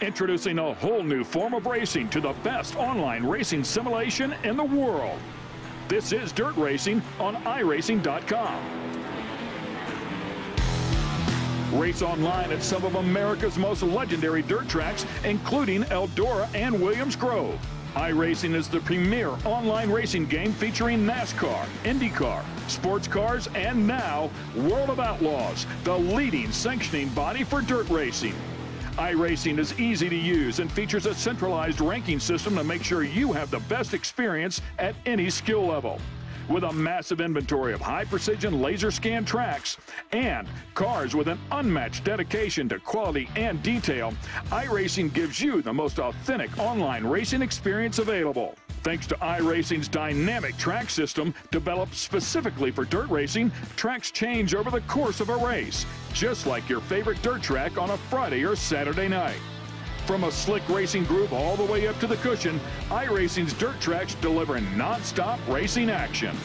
Introducing a whole new form of racing to the best online racing simulation in the world. This is Dirt Racing on iRacing.com. Race online at some of America's most legendary dirt tracks, including Eldora and Williams Grove. iRacing is the premier online racing game featuring NASCAR, IndyCar, sports cars, and now World of Outlaws, the leading sanctioning body for dirt racing. iRacing is easy to use and features a centralized ranking system to make sure you have the best experience at any skill level. With a massive inventory of high-precision laser scan tracks and cars with an unmatched dedication to quality and detail, iRacing gives you the most authentic online racing experience available. Thanks to iRacing's dynamic track system, developed specifically for dirt racing, tracks change over the course of a race, just like your favorite dirt track on a Friday or Saturday night. From a slick racing groove all the way up to the cushion, iRacing's dirt tracks deliver non-stop racing action.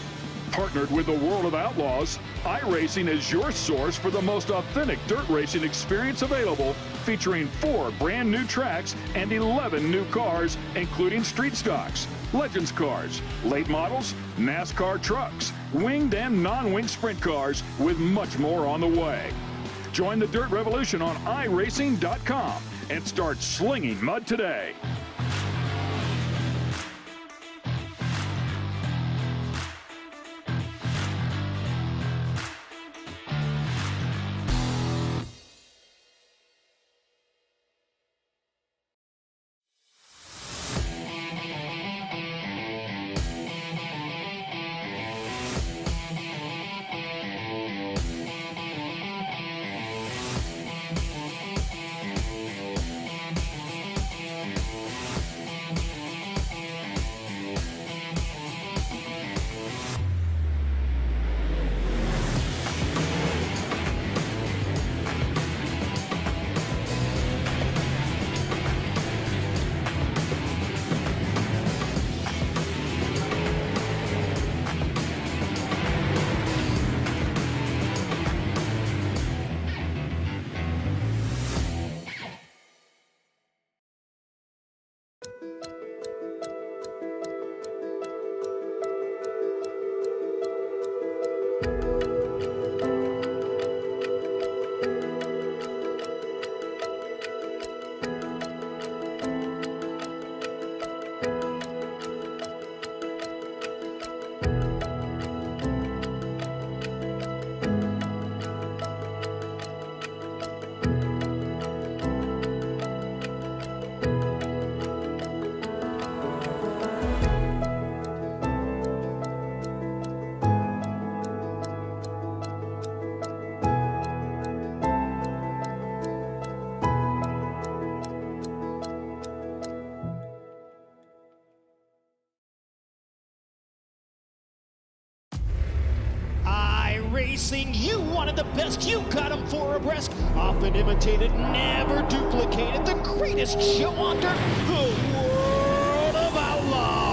Partnered with the World of Outlaws, iRacing is your source for the most authentic dirt racing experience available, featuring 4 brand new tracks and 11 new cars, including street stocks, Legends cars, late models, NASCAR trucks, winged and non-winged sprint cars, with much more on the way. Join the Dirt Revolution on iRacing.com and start slinging mud today. Racing, you wanted the best, you got them for abreast. Often imitated, never duplicated. The greatest show on dirt, the World of Outlaws.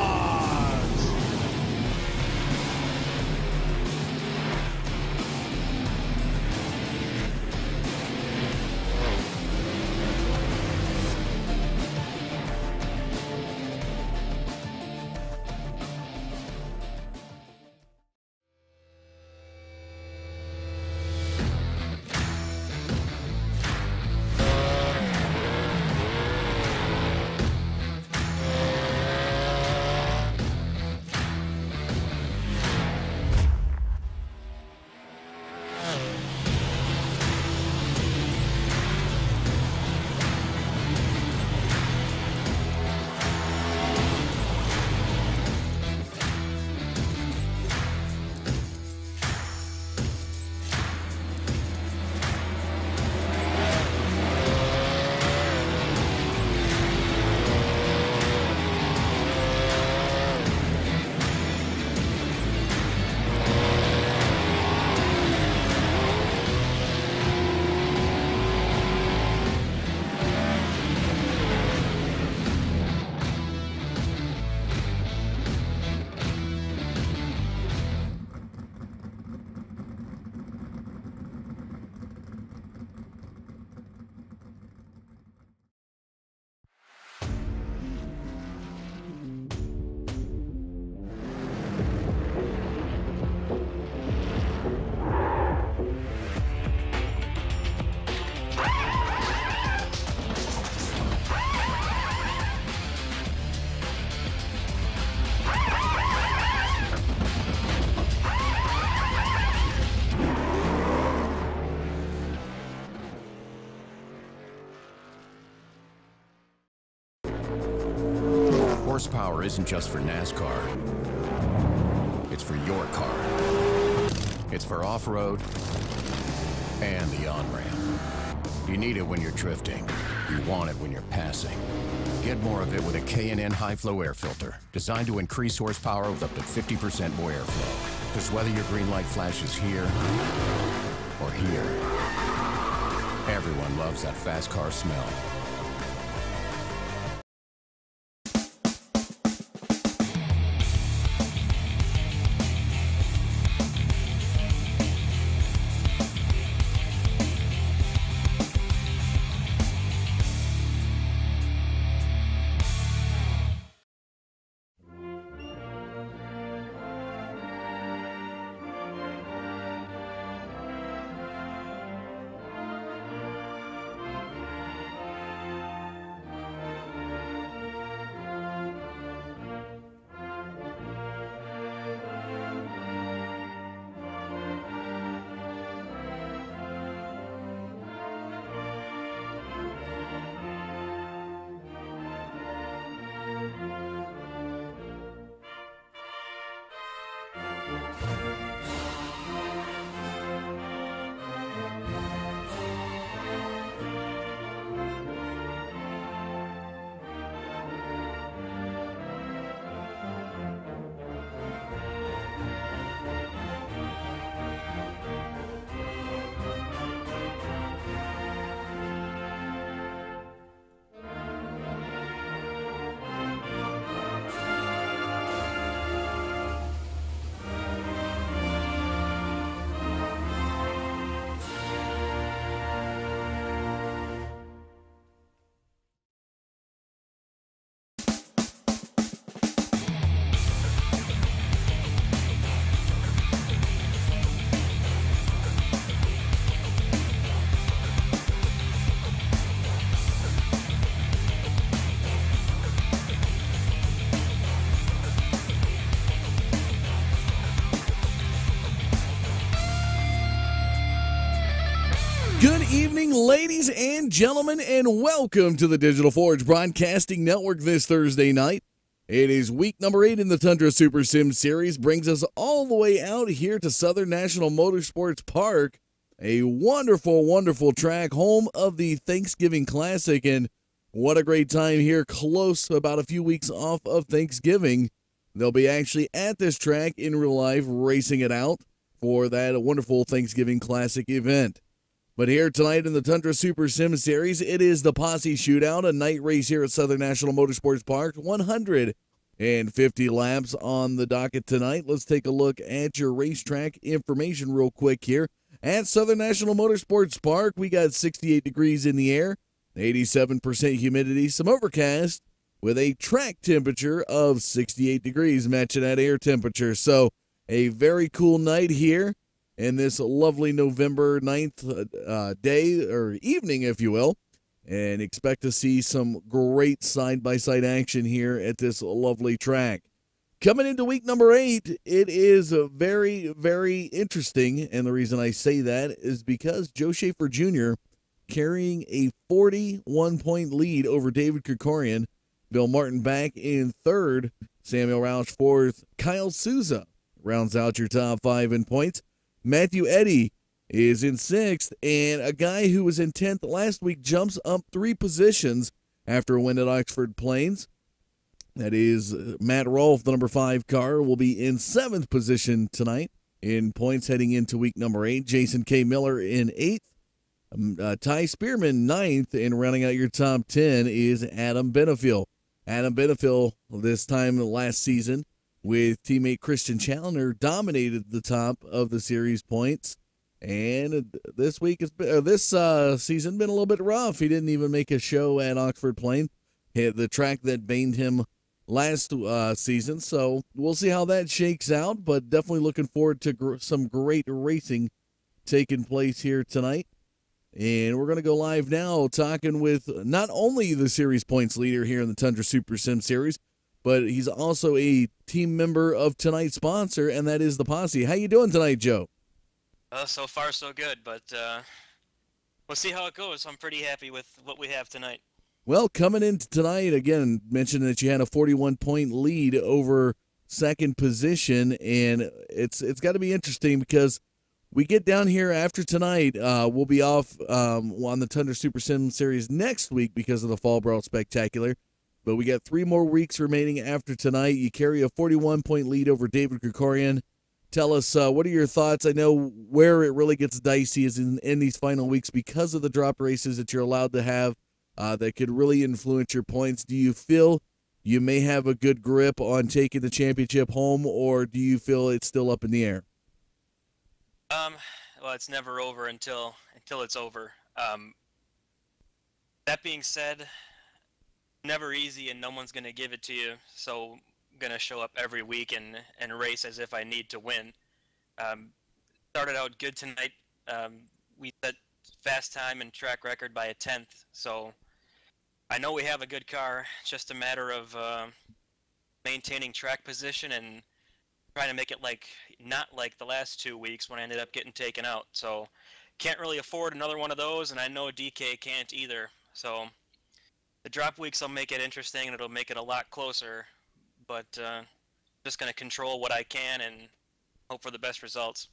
horsepower isn't just for NASCAR. It's for your car. It's for off-road and the on-ramp. You need it when you're drifting. You want it when you're passing. Get more of it with a K&N high-flow air filter, designed to increase horsepower with up to 50% more airflow. Because whether your green light flashes here or here, everyone loves that fast car smell. Good evening, ladies and gentlemen, and welcome to the Digital Forge Broadcasting Network this Thursday night. It is week number 8 in the Tundra Super Sim Series, brings us all the way out here to Southern National Motorsports Park, a wonderful, wonderful track, home of the Thanksgiving Classic, and what a great time here, close, about a few weeks off of Thanksgiving. They'll be actually at this track in real life, racing it out for that wonderful Thanksgiving Classic event. But here tonight in the Tundra Super Sim Series, it is the Posse Shootout, a night race here at Southern National Motorsports Park. 150 laps on the docket tonight. Let's take a look at your racetrack information real quick here. At Southern National Motorsports Park, we got 68 degrees in the air, 87% humidity, some overcast, with a track temperature of 68 degrees, matching that air temperature. So a very cool night here in this lovely November 9th day, or evening, if you will, and expect to see some great side-by-side action here at this lovely track. Coming into week number 8, it is very, very interesting, and the reason I say that is because Joe Schaefer Jr. carrying a 41-point lead over David Krikorian, Bill Martin back in third, Samuel Roush fourth, Kyle Souza rounds out your top 5 in points. Matthew Eddy is in 6th, and a guy who was in 10th last week jumps up 3 positions after a win at Oxford Plains. That is Matt Rolfe, the number 5 car, will be in 7th position tonight in points heading into week number 8. Jason K. Miller in 8th. Ty Spearman 9th, and rounding out your top 10 is Adam Benefiel. Adam Benefiel, this time last season, with teammate Christian Challoner, dominated the top of the series points. And this week, this season, been a little bit rough. He didn't even make a show at Oxford Plains, hit the track that baned him last season. So we'll see how that shakes out, but definitely looking forward to some great racing taking place here tonight. And we're going to go live now talking with not only the series points leader here in the Tundra Super Sim Series, but he's also a team member of tonight's sponsor, and that is the Posse. How you doing tonight, Joe? So far, so good, but we'll see how it goes. I'm pretty happy with what we have tonight. Well, coming into tonight, again, mentioned that you had a 41-point lead over second position, and it's got to be interesting because we get down here after tonight. We'll be off on the Tundra Super Sim Series next week because of the Fall Brawl Spectacular, but we got 3 more weeks remaining after tonight. You carry a 41-point lead over David Krikorian. Tell us, what are your thoughts? I know where it really gets dicey is in these final weeks because of the drop races that you're allowed to have. That could really influence your points. Do you feel you may have a good grip on taking the championship home, or do you feel it's still up in the air? Well, it's never over until it's over. That being said, never easy, and no one's gonna give it to you. So I'm gonna show up every week and race as if I need to win. Started out good tonight. We set fast time and track record by a 10th. So I know we have a good car. It's just a matter of maintaining track position and trying to make it not like the last 2 weeks when I ended up getting taken out. So can't really afford another one of those, and I know DK can't either. So the drop weeks will make it interesting, and it'll make it a lot closer. But just going to control what I can and hope for the best results.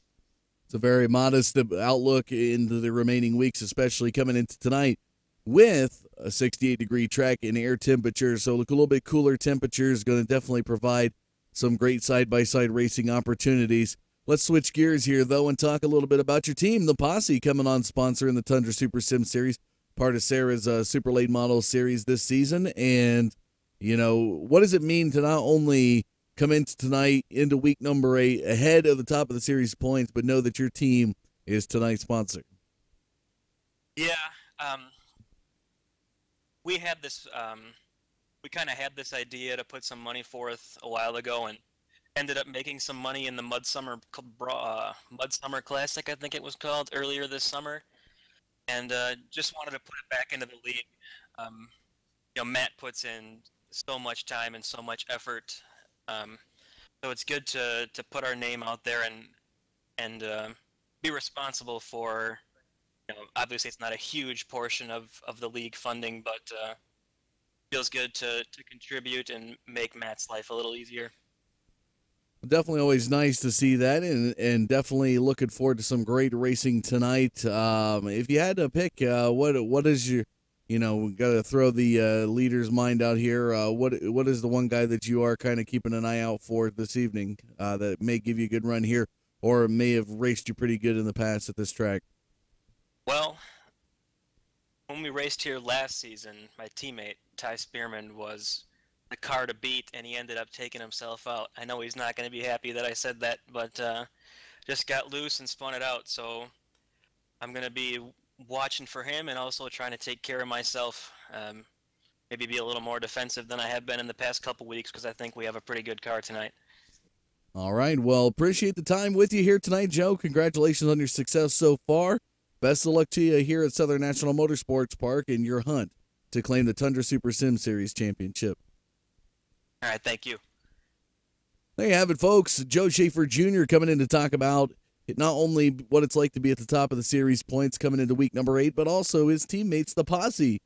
It's a very modest outlook into the remaining weeks, especially coming into tonight with a 68-degree track and air temperature. So look, a little bit cooler temperatures going to definitely provide some great side-by-side racing opportunities. Let's switch gears here, though, and talk a little bit about your team, the Posse, coming on sponsor in the Tundra Super Sim Series, part of SARA's Super Late Model Series this season. And, you know, what does it mean to not only come into tonight into week number 8 ahead of the top of the series points, but know that your team is tonight's sponsor? Yeah, we had this, we kind of had this idea to put some money forth a while ago, and ended up making some money in the Mudsummer Classic, I think it was called, earlier this summer, and just wanted to put it back into the league. Matt puts in so much time and so much effort, so it's good to put our name out there and be responsible for. Obviously it's not a huge portion of the league funding, but feels good to contribute and make Matt's life a little easier. Definitely always nice to see that, and definitely looking forward to some great racing tonight. If you had to pick, what is your, we got to throw the leader's mind out here. What is the one guy that you are kind of keeping an eye out for this evening that may give you a good run here, or may have raced you pretty good in the past at this track? Well, when we raced here last season, my teammate, Ty Spearman, was the car to beat, and he ended up taking himself out. I know he's not going to be happy that I said that, but just got loose and spun it out. So I'm going to be watching for him and also trying to take care of myself. Maybe be a little more defensive than I have been in the past couple weeks, because I think we have a pretty good car tonight. All right. Well, appreciate the time with you here tonight, Joe. Congratulations on your success so far. Best of luck to you here at Southern National Motorsports Park in your hunt to claim the Tundra Super Sim Series championship. All right, thank you. There you have it, folks. Joe Schaefer Jr. coming in to talk about not only what it's like to be at the top of the series points coming into week number 8, but also his teammates, the Posse,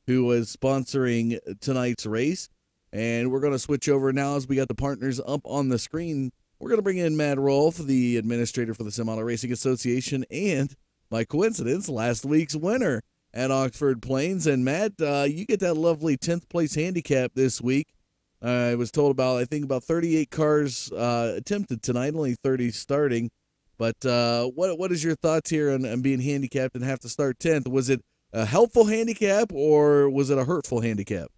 who was sponsoring tonight's race. And we're going to switch over now as we got the partners up on the screen. We're going to bring in Matt Rolfe, the administrator for the Sim Auto Racing Association, and by coincidence, last week's winner at Oxford Plains. And Matt, you get that lovely 10th place handicap this week. I was told about 38 cars attempted tonight, only 30 starting. But what is your thoughts here on being handicapped and have to start 10th? Was it a helpful handicap or was it a hurtful handicap?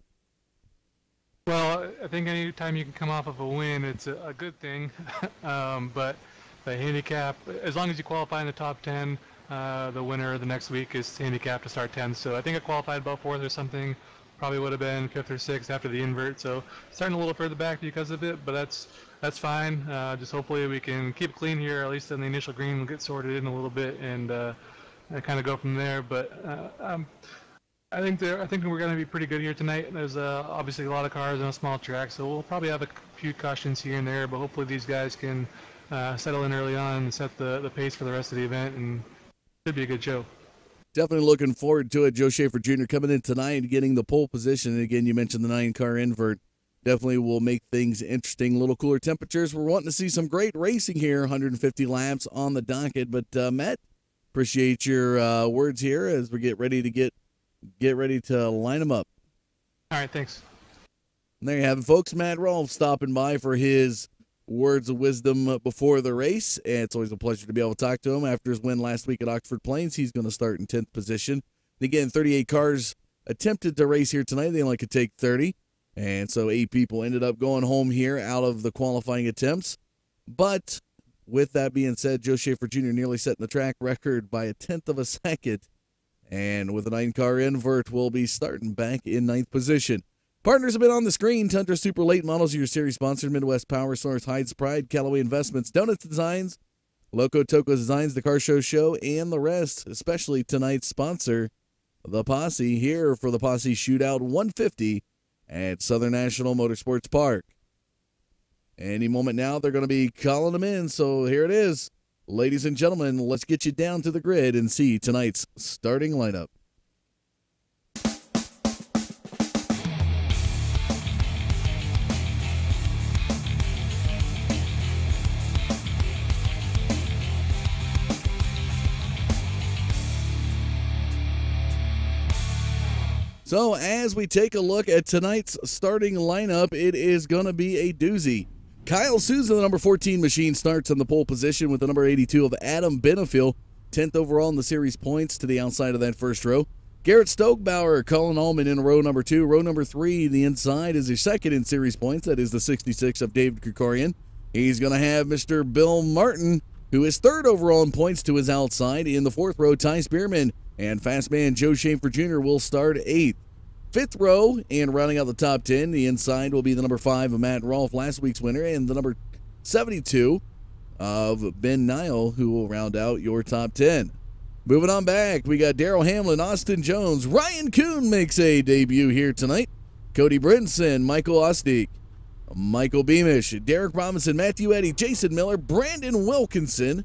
Well, I think any time you can come off of a win, it's a good thing. But the handicap, as long as you qualify in the top 10, the winner the next week is handicapped to start 10th. So I think I qualified about 4th or something. Probably would have been 5th or 6th after the invert. So starting a little further back because of it, but that's fine. Just hopefully we can keep it clean here, at least in the initial green. We'll get sorted in a little bit and kind of go from there. But I think we're going to be pretty good here tonight. There's obviously a lot of cars on a small track, so we'll probably have a few cautions here and there. But hopefully these guys can settle in early on and set the pace for the rest of the event, and it should be a good show. Definitely looking forward to it. Joe Schaefer Jr. coming in tonight and getting the pole position. And again, you mentioned the 9-car invert. Definitely will make things interesting. A little cooler temperatures. We're wanting to see some great racing here. 150 laps on the docket. But Matt, appreciate your words here as we get ready to get ready to line them up. All right, thanks. And there you have it, folks. Matt Rolfe stopping by for his words of wisdom before the race. And it's always a pleasure to be able to talk to him. After his win last week at Oxford Plains, he's going to start in 10th position. And again, 38 cars attempted to race here tonight. They only could take 30. And so 8 people ended up going home here out of the qualifying attempts. But with that being said, Joe Schaefer Jr. nearly setting the track record by a 10th of a second. And with a 9-car invert, we'll be starting back in 9th position. Partners have been on the screen. Tundra Super Late Models, your series sponsor. Midwest Power Source, Hides Pride, Callaway Investments, Donuts Designs, Loco Toco Designs, The Car Show, and the rest. Especially tonight's sponsor, the Posse, here for the Posse Shootout 150 at Southern National Motorsports Park. Any moment now, they're going to be calling them in, so here it is. Ladies and gentlemen, let's get you down to the grid and see tonight's starting lineup. So as we take a look at tonight's starting lineup, it is going to be a doozy. Kyle Souza, the number 14 machine, starts in the pole position with the number 82 of Adam Benefiel, 10th overall in the series points to the outside of that first row. Garrett Stokebauer, Colin Allman in row number 2. Row number 3, the inside, is his second in series points. That is the 66 of David Krikorian. He's going to have Mr. Bill Martin, who is third overall in points, to his outside. In the fourth row, Ty Spearman and fast man Joe Schaefer Jr. will start 8th. Fifth row, and rounding out the top 10, the inside will be the number 5 of Matt Rolfe, last week's winner, and the number 72 of Ben Nile, who will round out your top 10. Moving on back, we got Darrell Hamlin, Austin Jones, Ryan Kuhn makes a debut here tonight, Cody Brinson, Michael Ostick, Michael Beamish, Derek Robinson, Matthew Eddy, Jason Miller, Brandon Wilkinson,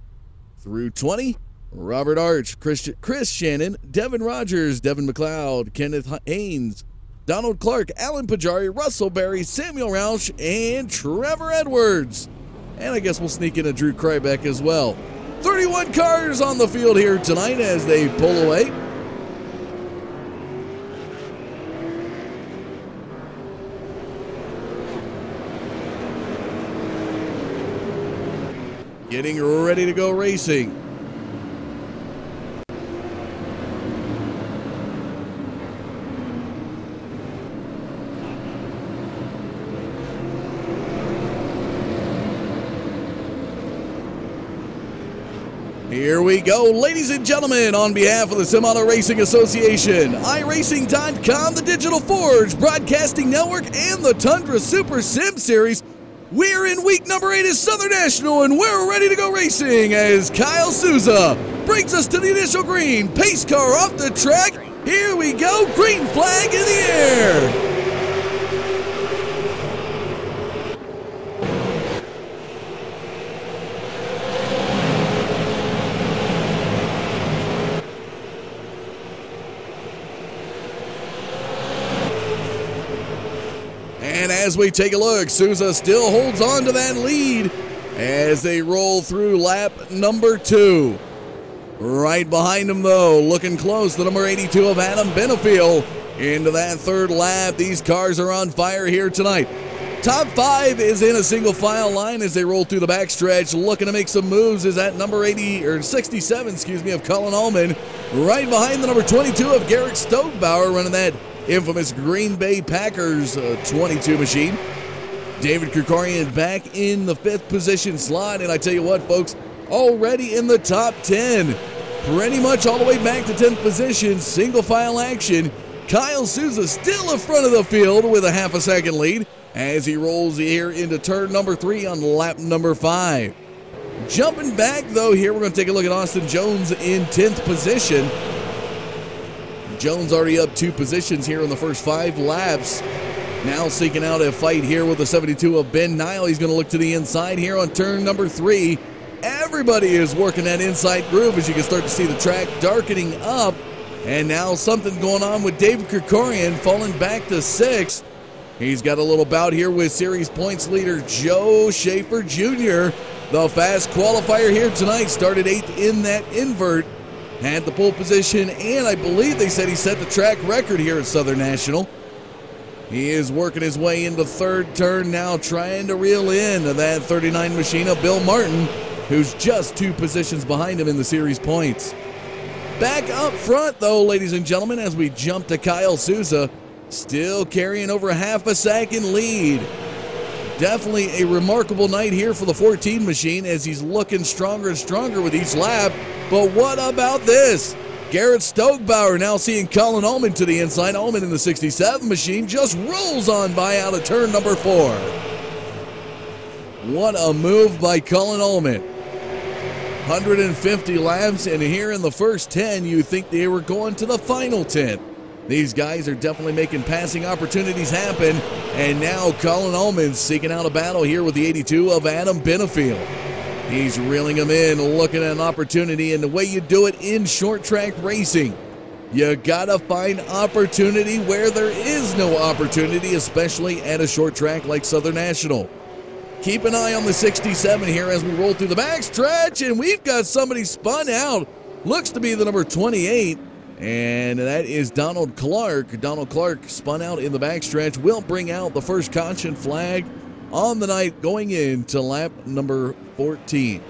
through 20, Robert Arch, Chris Shannon, Devin Rogers, Devin McLeod, Kenneth Haynes, Donald Clark, Alan Pajari, Russell Berry, Samuel Roush, and Trevor Edwards. And I guess we'll sneak in a Drew Krybeck as well. 31 cars on the field here tonight as they pull away. Getting ready to go racing. Here we go, ladies and gentlemen, on behalf of the Sim-Auto Racing Association, iRacing.com, the Digital Forge Broadcasting Network, and the Tundra Super Sim Series. We're in week number 8 at Southern National, and we're ready to go racing as Kyle Souza brings us to the initial green. Pace car off the track. Here we go, green flag in the air. And as we take a look, Souza still holds on to that lead as they roll through lap number 2. Right behind him, though, looking close, the number 82 of Adam Benefiel into that third lap. These cars are on fire here tonight. Top 5 is in a single file line as they roll through the backstretch. Looking to make some moves is that number 67, of Colin Allman. Right behind the number 22 of Garrett Stokebauer, running that infamous Green Bay Packers 22 machine. David Krikorian back in the 5th position slot, and I tell you what, folks, already in the top 10. Pretty much all the way back to 10th position, single file action. Kyle Souza still in front of the field with a half a second lead as he rolls here into turn number 3 on lap number 5. Jumping back, though, here we're going to take a look at Austin Jones in 10th position. Jones already up 2 positions here in the first 5 laps. Now seeking out a fight here with the 72 of Ben Nile. He's going to look to the inside here on turn number 3. Everybody is working that inside groove as you can start to see the track darkening up And now something going on with David Krikorian falling back to 6th. He's got a little bout here with series points leader Joe Schaefer Jr. The fast qualifier here tonight started 8th in that invert. Had the pole position, and I believe they said he set the track record here at Southern National. He is working his way into 3rd turn now, trying to reel in that 39 machine of Bill Martin, who's just 2 positions behind him in the series points. Back up front, though, ladies and gentlemen, as we jump to Kyle Souza, still carrying over half a second lead. Definitely a remarkable night here for the 14 machine as he's looking stronger and stronger with each lap. But what about this? Garrett Stokebauer now seeing Colin Ullman to the inside. Ullman in the 67 machine just rolls on by out of turn number 4. What a move by Colin Ullman. 150 laps, and here in the first 10, you think they were going to the final 10. These guys are definitely making passing opportunities happen, and now Colin Ullman seeking out a battle here with the 82 of Adam Benefield. He's reeling him in, looking at an opportunity, and the way you do it in short track racing, you gotta find opportunity where there is no opportunity, especially at a short track like Southern National. Keep an eye on the 67 here as we roll through the backstretch, and we've got somebody spun out. Looks to be the number 28, and that is Donald Clark. Donald Clark spun out in the backstretch. Will bring out the first caution flag on the night going into lap number 14.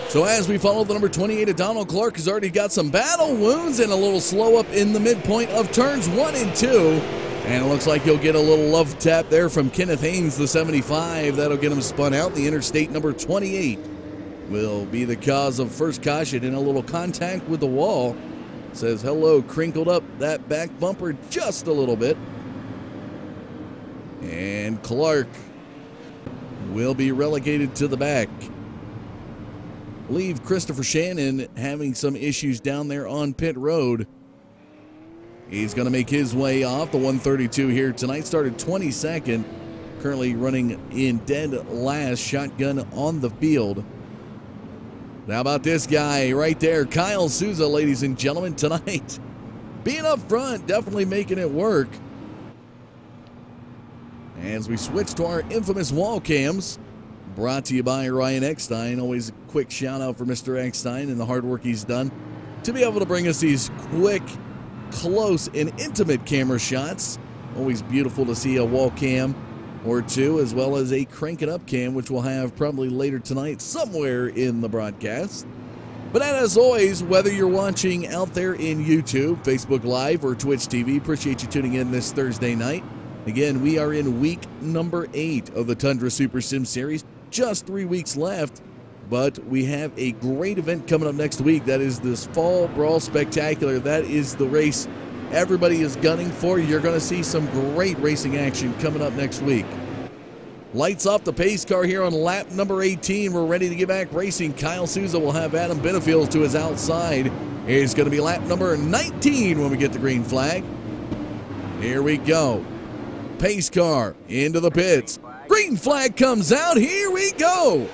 So as we follow the number 28 of Donald Clark, has already got some battle wounds and a little slow up in the midpoint of turns 1 and 2. And it looks like he'll get a little love tap there from Kenneth Haynes, the 75. That'll get him spun out. The interstate number 28 will be the cause of first caution and a little contact with the wall. Says hello, crinkled up that back bumper just a little bit. And Clark will be relegated to the back. Leave Christopher Shannon having some issues down there on pit road. He's going to make his way off the 132 here tonight. Started 22nd. Currently running in dead last, shotgun on the field. How about this guy right there, Kyle Souza, ladies and gentlemen, tonight. Being up front, definitely making it work. As we switch to our infamous wall cams, brought to you by Ryan Eckstein. Always a quick shout out for Mr. Eckstein and the hard work he's done to be able to bring us these quick, close, and intimate camera shots. Always beautiful to see a wall cam or two, as well as a crank it up cam, which we'll have probably later tonight somewhere in the broadcast. But as always, whether you're watching out there in YouTube, Facebook Live, or Twitch TV, appreciate you tuning in this Thursday night. Again, we are in week number 8 of the Tundra Super Sim Series. Just 3 weeks left, but we have a great event coming up next week. That is this Fall Brawl Spectacular. That is the race everybody is gunning for. You're going to see some great racing action coming up next week. Lights off the pace car here on lap number 18. We're ready to get back racing. Kyle Souza will have Adam Benefield to his outside. It's going to be lap number 19 when we get the green flag. Here we go. Pace car into the pits. Green flag comes out. Here we go.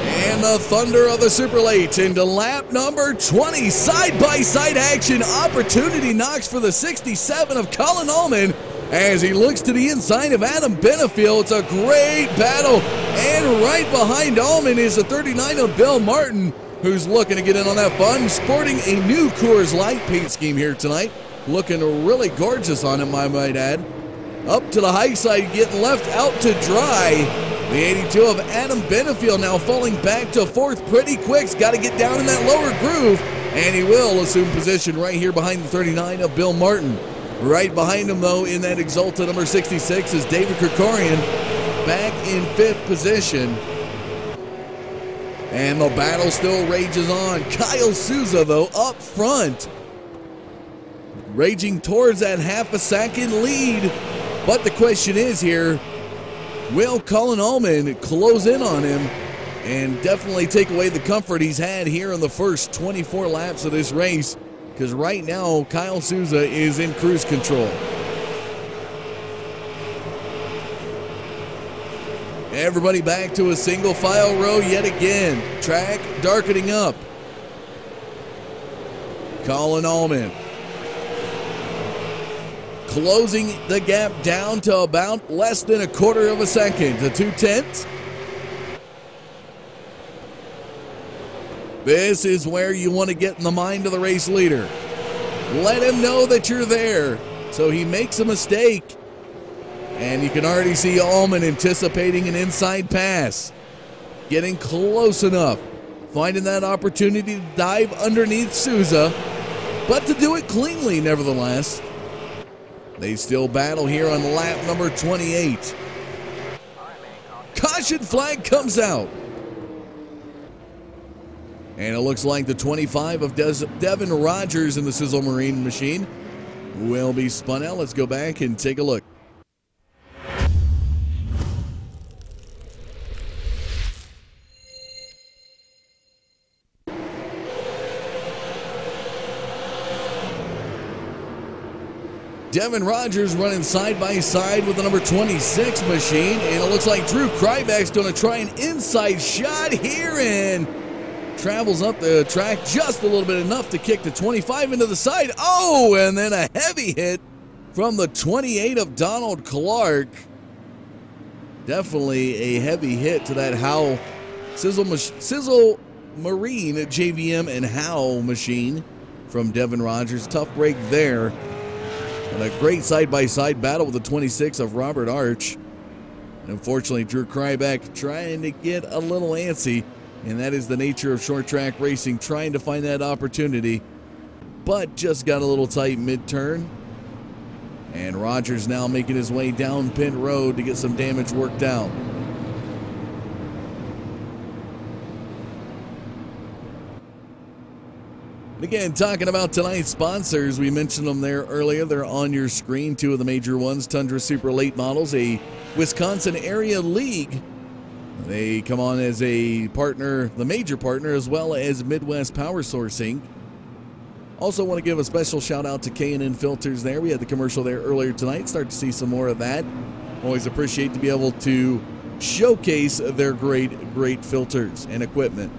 And the thunder of the Super Late into lap number 20. Side-by-side action. Opportunity knocks for the 67 of Colin Ullman as he looks to the inside of Adam Benefield. It's a great battle, and right behind Ullman is the 39 of Bill Martin, who's looking to get in on that fun, sporting a new Coors Light paint scheme here tonight. Looking really gorgeous on him, I might add. Up to the high side, getting left out to dry. The 82 of Adam Benefield now falling back to 4th pretty quick. He's got to get down in that lower groove, and he will assume position right here behind the 39 of Bill Martin. Right behind him, though, in that Exalta number 66 is David Krikorian, back in 5th position. And the battle still rages on. Kyle Souza, though, up front, raging towards that half a second lead. But the question is here, will Colin Allman close in on him and definitely take away the comfort he's had here in the first 24 laps of this race? Because right now, Kyle Souza is in cruise control. Everybody back to a single file row yet again. Track darkening up. Colin Allman closing the gap down to about less than a quarter of a second to 2/10. This is where you want to get in the mind of the race leader. Let him know that you're there so he makes a mistake. And you can already see Allman anticipating an inside pass. Getting close enough. Finding that opportunity to dive underneath Souza. But to do it cleanly, nevertheless. They still battle here on lap number 28. Caution flag comes out. And it looks like the 25 of Devin Rogers in the Sizzle Marine machine will be spun out. Let's go back and take a look. Devin Rogers running side by side with the number 26 machine, and it looks like Drew Kryback's going to try an inside shot here and travels up the track just a little bit enough to kick the 25 into the side. Oh, and then a heavy hit from the 28 of Donald Clark. Definitely a heavy hit to that Howe Sizzle Marine JVM and Howe machine from Devin Rogers. Tough break there. And a great side-by-side battle with the 26 of Robert Arch. And unfortunately, Drew Kryback trying to get a little antsy, and that is the nature of short track racing, trying to find that opportunity, but just got a little tight mid-turn. And Rogers now making his way down pit road to get some damage worked out. Again, talking about tonight's sponsors, we mentioned them there earlier. They're on your screen, two of the major ones. Tundra Super Late Models, a Wisconsin area league. They come on as a partner, the major partner, as well as Midwest Power Sourcing. Also want to give a special shout out to K&N Filters there. We had the commercial there earlier tonight. Start to see some more of that. Always appreciate to be able to showcase their great filters and equipment.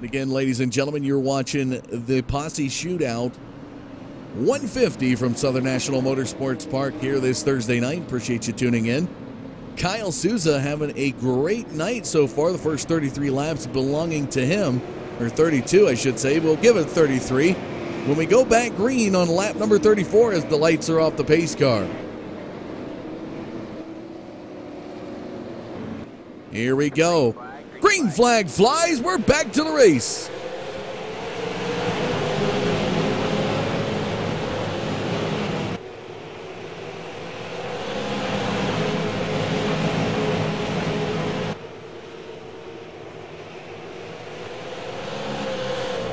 Again, ladies and gentlemen, you're watching the Posse Shootout 150 from Southern National Motorsports Park here this Thursday night. Appreciate you tuning in. Kyle Souza having a great night so far. The first 33 laps belonging to him, or 32, I should say. We'll give it 33 when we go back green on lap number 34 as the lights are off the pace car. Here we go. Green flag flies. We're back to the race.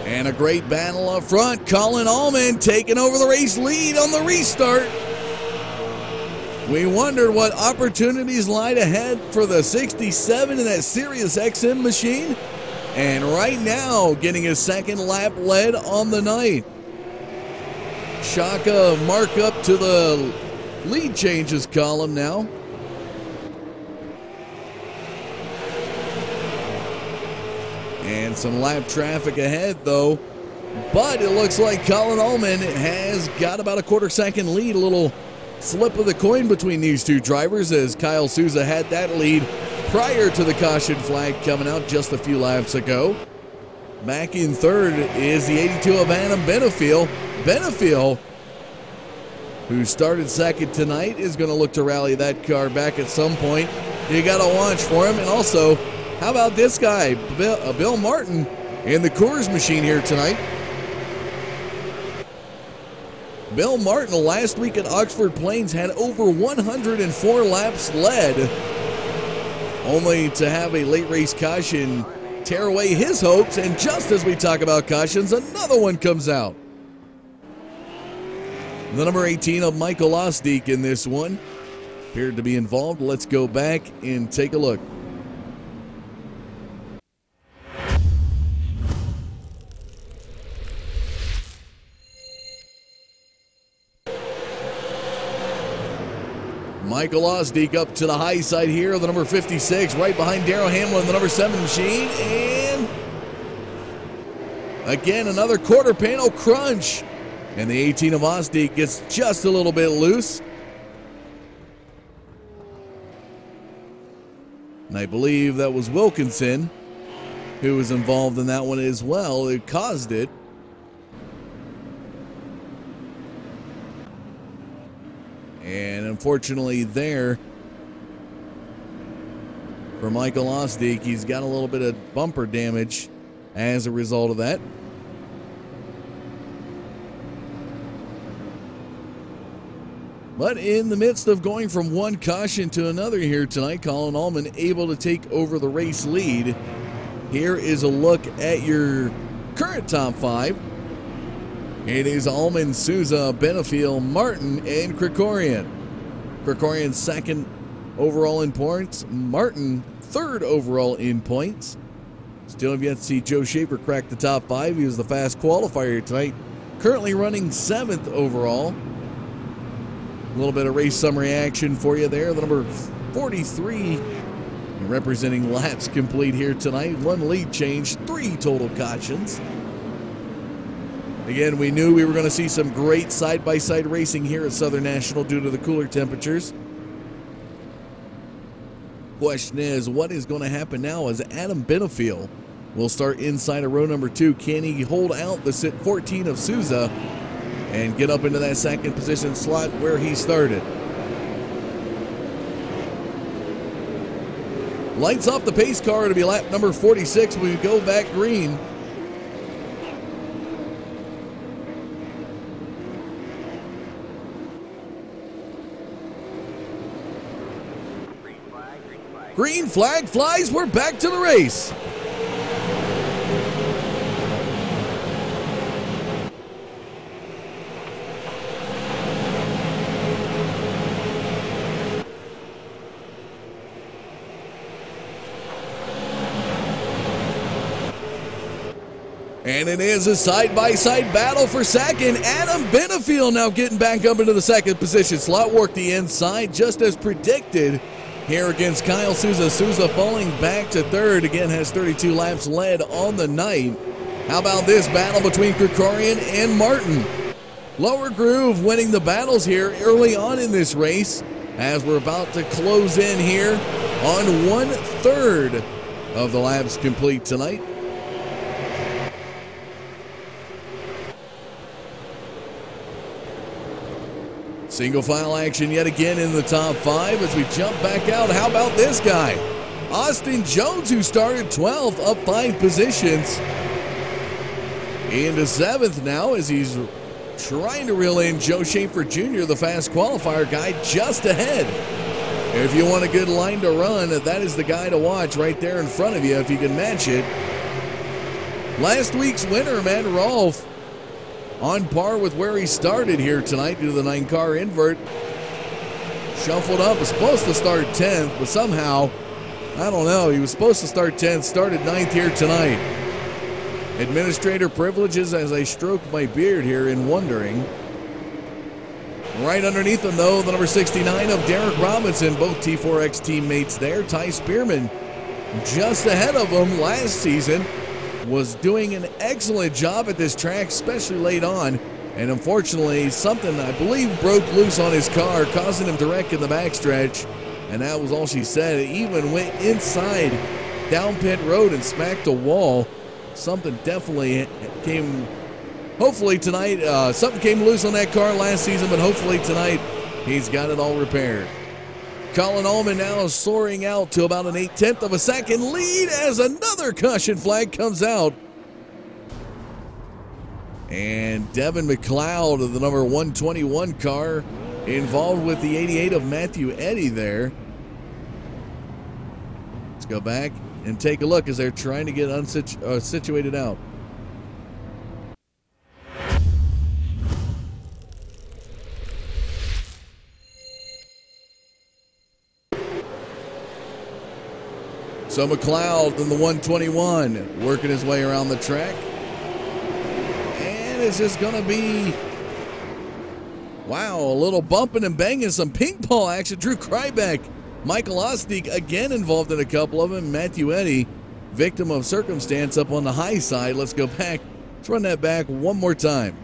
And a great battle up front. Colin Allman taking over the race lead on the restart. We wondered what opportunities lied ahead for the 67 in that Sirius XM machine. And right now, getting his second lap led on the night. Shaka mark up to the lead changes column now. And some lap traffic ahead, though. But it looks like Colin Allman has got about a quarter-second lead. A little flip of the coin between these two drivers as Kyle Souza had that lead prior to the caution flag coming out just a few laps ago. Back in third is the 82 of Adam Benefiel. Benefiel, who started second tonight, is going to look to rally that car back at some point. You got to watch for him. And also, how about this guy, Bill Martin, in the Coors machine here tonight. Bill Martin last week at Oxford Plains had over 104 laps led, only to have a late race caution tear away his hopes. And just as we talk about cautions, another one comes out. The number 18 of Michael Osdijk in this one appeared to be involved. Let's go back and take a look. Michael Osdijk up to the high side here, the number 56, right behind Darrell Hamlin, the number 7 machine, and again another quarter panel crunch. And the 18 of Osdijk gets just a little bit loose. And I believe that was Wilkinson who was involved in that one as well, who caused it. And unfortunately there, for Michael Osdijk, he's got a little bit of bumper damage as a result of that. But in the midst of going from one caution to another here tonight, Colin Allman able to take over the race lead. Here is a look at your current top 5. It is Allman, Souza, Benefiel, Martin, and Krikorian. Krikorian second overall in points. Martin third overall in points. Still have yet to see Joe Schaefer crack the top 5. He was the fast qualifier tonight. Currently running 7th overall. A little bit of race summary action for you there. The number 43 representing laps complete here tonight. 1 lead change, 3 total cautions. Again, we knew we were going to see some great side-by-side racing here at Southern National due to the cooler temperatures. Question is, what is going to happen now as Adam Benefiel will start inside of row number 2. Can he hold out the 14 of Souza and get up into that second position slot where he started? Lights off the pace car to be lap number 46 when we go back green. Green flag flies, we're back to the race. And it is a side-by-side battle for second. Adam Benefiel now getting back up into the second position slot. Work the inside just as predicted here against Kyle Souza. Souza falling back to third. Again, has 32 laps led on the night. How about this battle between Krikorian and Martin? Lower Groove winning the battles here early on in this race as we're about to close in here on 1/3 of the laps complete tonight. Single file action yet again in the top 5 as we jump back out. How about this guy? Austin Jones, who started 12th, up 5 positions into 7th now as he's trying to reel in Joe Schaefer Jr., the fast qualifier guy, just ahead. If you want a good line to run, that is the guy to watch right there in front of you if you can match it. Last week's winner, Matt Rolfe, on par with where he started here tonight due to the 9-car invert. Shuffled up, was supposed to start 10th, but somehow, I don't know, he was supposed to start 10th, started 9th here tonight. Administrator privileges as I stroke my beard here in wondering. Right underneath him, though, the number 69 of Derek Robinson, both T4X teammates there. Ty Spearman just ahead of him last season. Was doing an excellent job at this track, especially late on. And unfortunately, something I believe broke loose on his car, causing him to wreck in the backstretch. And that was all she said. It even went inside down pit road and smacked a wall. Something definitely came, hopefully tonight, something came loose on that car last season, but hopefully tonight he's got it all repaired. Colin Allman now soaring out to about an 0.8 of a second lead as another caution flag comes out. And Devin McLeod of the number 121 car involved with the 88 of Matthew Eddy there. Let's go back and take a look as they're trying to get situated out. So McLeod in the 121 working his way around the track. And it's just going to be, wow, a little bumping and banging, some ping pong action. Drew Krybeck, Michael Ostik again involved in a couple of them. Matthew Eddy, victim of circumstance up on the high side. Let's go back. Let's run that back one more time.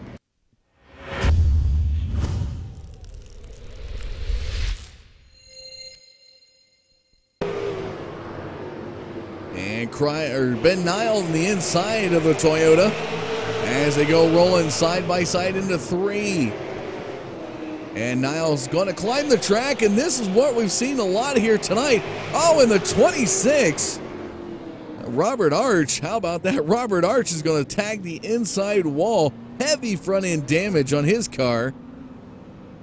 And Ben Nile on the inside of the Toyota as they go rolling side by side into 3. And Niles going to climb the track, and this is what we've seen a lot here tonight. Oh, in the 26. Robert Arch, how about that? Robert Arch is going to tag the inside wall. Heavy front end damage on his car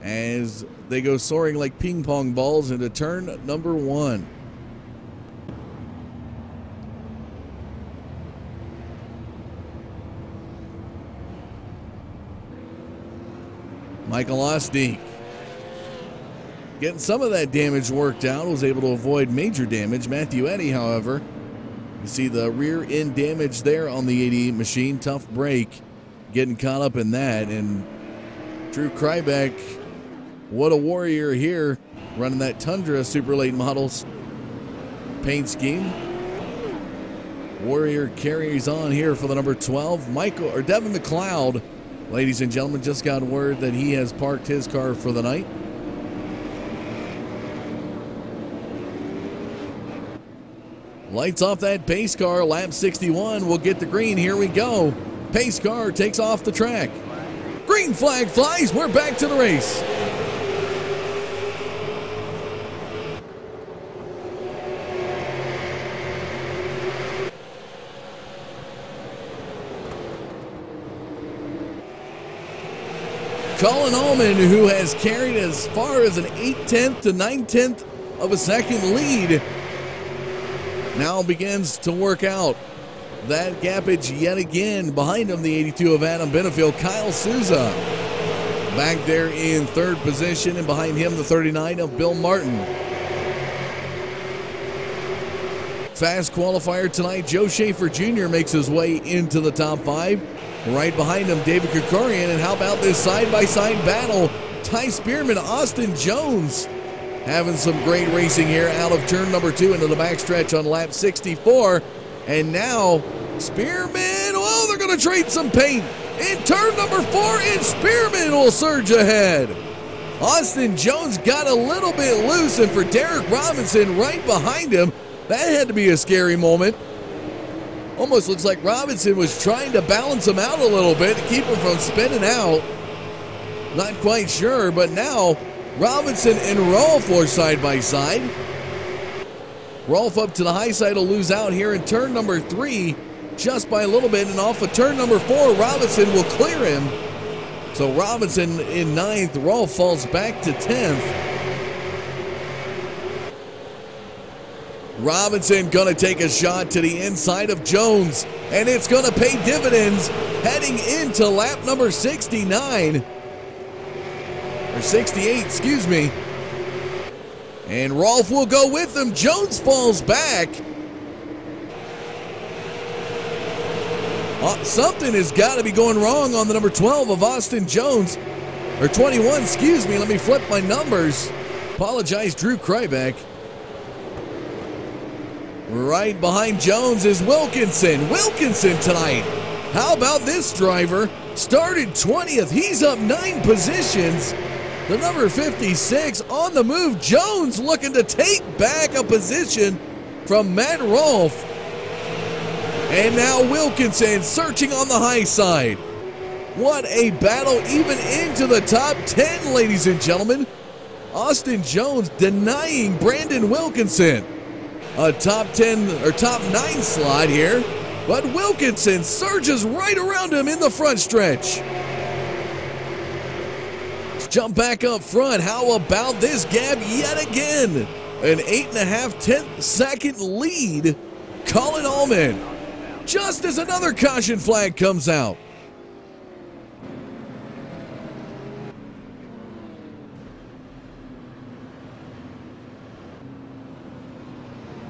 as they go soaring like ping pong balls into turn number 1. Michael Ostik getting some of that damage worked out, was able to avoid major damage. Matthew Eddy, however, you see the rear end damage there on the 88 machine. Tough break, getting caught up in that. And Drew Krybeck, what a warrior here, running that Tundra Super Late Models paint scheme. Warrior carries on here for the number 12. Devin McLeod, ladies and gentlemen, just got word that he has parked his car for the night. Lights off that pace car. Lap 61 will get the green. Here we go. Pace car takes off the track. Green flag flies. We're back to the race. Colin Allman, who has carried as far as an 8/10 to 9/10 of a second lead, now begins to work out that gapage yet again. Behind him, the 82 of Adam Benefield. Kyle Souza back there in 3rd position, and behind him the 39 of Bill Martin. Fast qualifier tonight, Joe Schaefer Jr. makes his way into the top 5. Right behind him, David Krikorian. And how about this side-by-side battle? Ty Spearman, Austin Jones having some great racing here out of turn number 2 into the backstretch on lap 64. And now Spearman, oh, they're going to trade some paint. In turn number 4, and Spearman will surge ahead. Austin Jones got a little bit loose, and for Derek Robinson right behind him, that had to be a scary moment. Almost looks like Robinson was trying to balance him out a little bit to keep him from spinning out. Not quite sure, but now Robinson and Rolf are side by side. Rolf up to the high side will lose out here in turn number 3 just by a little bit, and off of turn number 4, Robinson will clear him. So Robinson in 9th, Rolf falls back to 10th. Robinson gonna take a shot to the inside of Jones, and it's gonna pay dividends heading into lap number 69. Or 68, excuse me. And Rolf will go with him. Jones falls back. Something has got to be going wrong on the number 12 of Austin Jones. Or 21, excuse me. Let me flip my numbers. Apologize, Drew Krybeck. Right behind Jones is Wilkinson. Wilkinson tonight. How about this driver? Started 20th. He's up 9 positions. The number 56 on the move. Jones looking to take back a position from Matt Rolfe. And now Wilkinson searching on the high side. What a battle even into the top 10, ladies and gentlemen. Austin Jones denying Brandon Wilkinson a top 10 or top 9 slot here. But Wilkinson surges right around him in the front stretch. Let's jump back up front. How about this gap yet again? An 8.5 second lead. Colin Allman. Just as another caution flag comes out.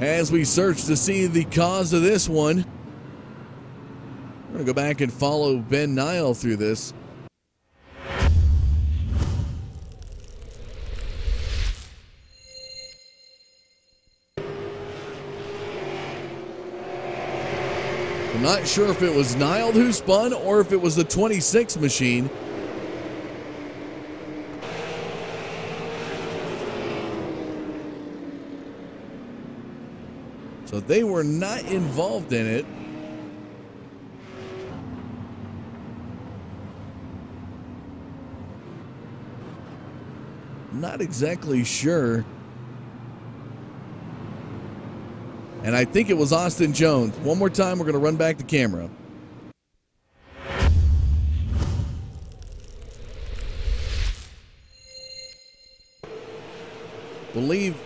As we search to see the cause of this one, we're going to go back and follow Ben Nile through this. I'm not sure if it was Nile who spun or if it was the 26 machine. So they were not involved in it. Not exactly sure. And I think it was Austin Jones. One more time, we're going to run back the camera. Believe.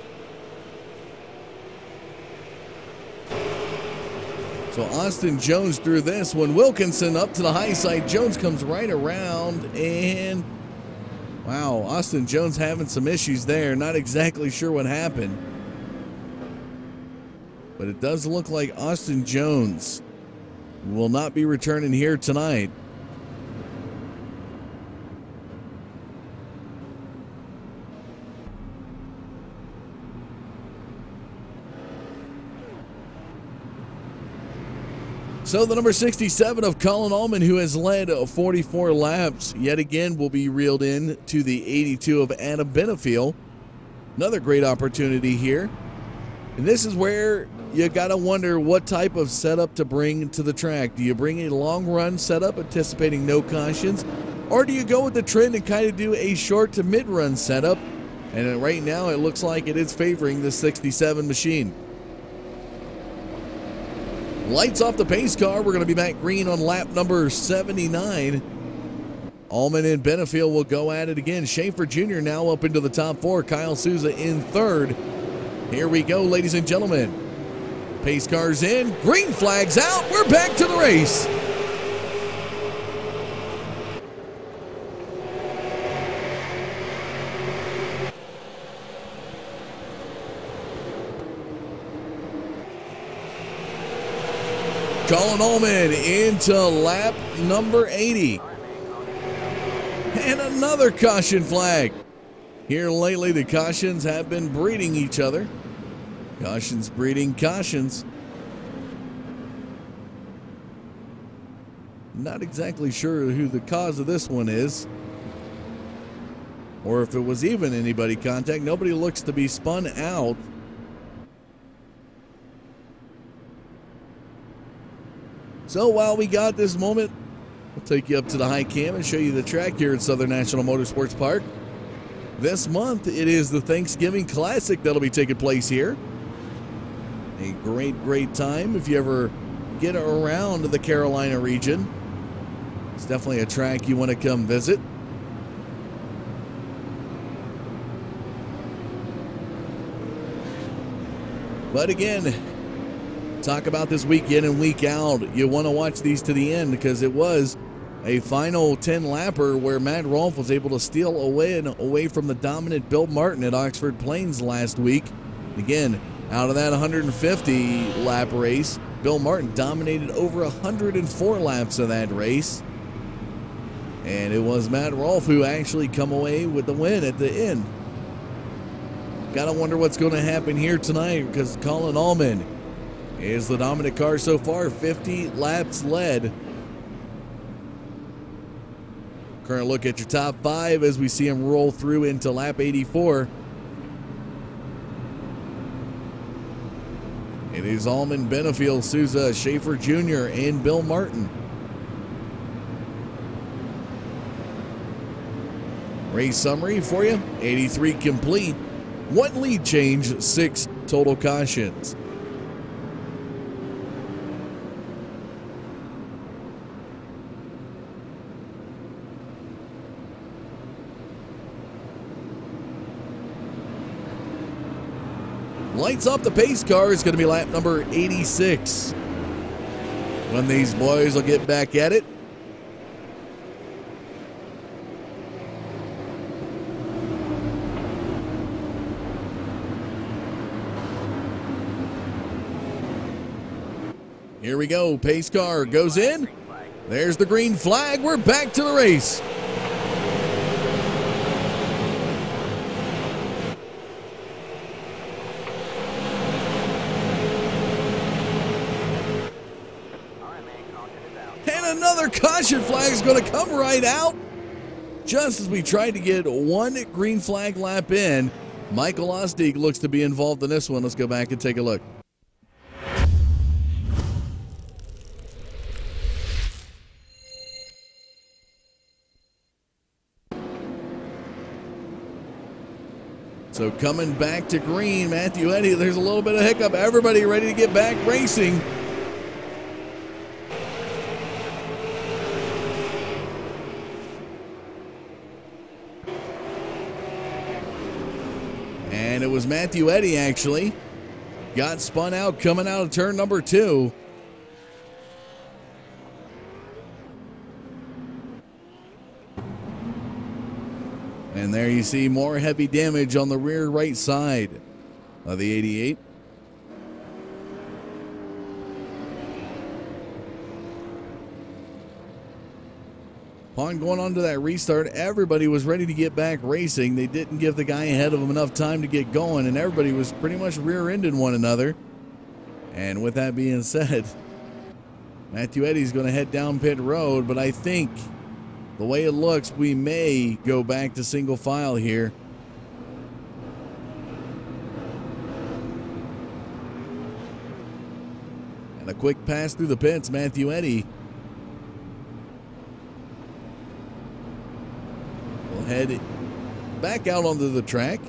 So Austin Jones threw this one. Wilkinson up to the high side. Jones comes right around and wow, Austin Jones having some issues there. Not exactly sure what happened. But it does look like Austin Jones will not be returning here tonight. So the number 67 of Colin Allman, who has led 44 laps, yet again will be reeled in to the 82 of Adam Benefiel. Another great opportunity here. And this is where you got to wonder what type of setup to bring to the track. Do you bring a long run setup anticipating no cautions? Or do you go with the trend and kind of do a short to mid run setup? And right now it looks like it is favoring the 67 machine. Lights off the pace car. We're going to be back green on lap number 79. Allman and Benefiel will go at it again. Schaefer Jr. now up into the top four. Kyle Souza in third. Here we go, ladies and gentlemen. Pace car's in. Green flag's out. We're back to the race. Colin Allman into lap number 80. And another caution flag. Here lately, the cautions have been breeding each other. Cautions breeding cautions. Not exactly sure who the cause of this one is, or if it was even anybody contact. Nobody looks to be spun out. So while we got this moment, we'll take you up to the high cam and show you the track here at Southern National Motorsports Park. This month, it is the Thanksgiving Classic that'll be taking place here. A great, great time if you ever get around the Carolina region. It's definitely a track you want to come visit. But again, talk about this week in and week out. You want to watch these to the end because it was a final 10-lapper where Matt Rolfe was able to steal away from the dominant Bill Martin at Oxford Plains last week. Again, out of that 150-lap race, Bill Martin dominated over 104 laps of that race. And it was Matt Rolfe who actually come away with the win at the end. Gotta wonder what's going to happen here tonight because Colin Allman is the dominant car so far, 50 laps led. Current look at your top five as we see him roll through into lap 84. It is Allman, Benefiel, Souza, Schaefer Jr., and Bill Martin. Race summary for you, 83 complete, 1 lead change, 6 total cautions. Lights off the pace car is going to be lap number 86. When these boys will get back at it. Here we go. Pace car goes in. There's the green flag. We're back to the race. And another caution flag is going to come right out. Just as we tried to get one green flag lap in, Michael Ostig looks to be involved in this one. Let's go back and take a look. So coming back to green, Matthew Eddy, there's a little bit of hiccup. Everybody ready to get back racing. And it was Matthew Eddy actually. Got spun out coming out of turn number 2. And there you see more heavy damage on the rear right side of the 88. Upon going on to that restart, everybody was ready to get back racing. They didn't give the guy ahead of them enough time to get going, and everybody was pretty much rear-ending one another. And with that being said, Matthew Eddy's going to head down pit road, but I think the way it looks, we may go back to single file here. And a quick pass through the pits, Matthew Eddy will head back out onto the track.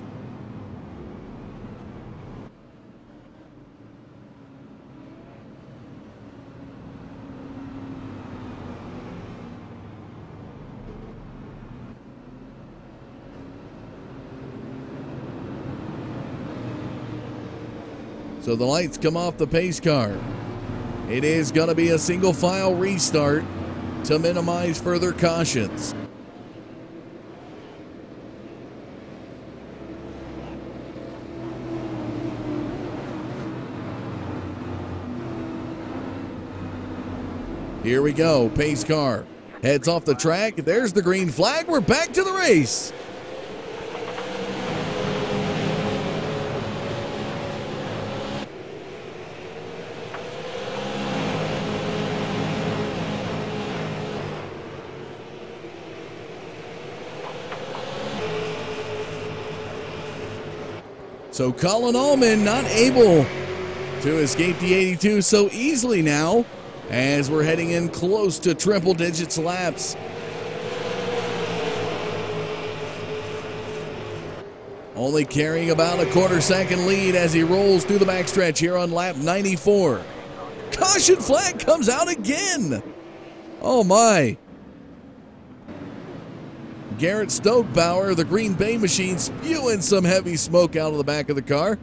So the lights come off the pace car. It is going to be a single file restart to minimize further cautions. Here we go. Pace car heads off the track. There's the green flag. We're back to the race. So Colin Allman not able to escape the 82 so easily now as we're heading in close to triple digits laps. Only carrying about a quarter-second lead as he rolls through the backstretch here on lap 94. Caution flag comes out again. Oh my. Garrett Stokebauer, the Green Bay machine, spewing some heavy smoke out of the back of the car.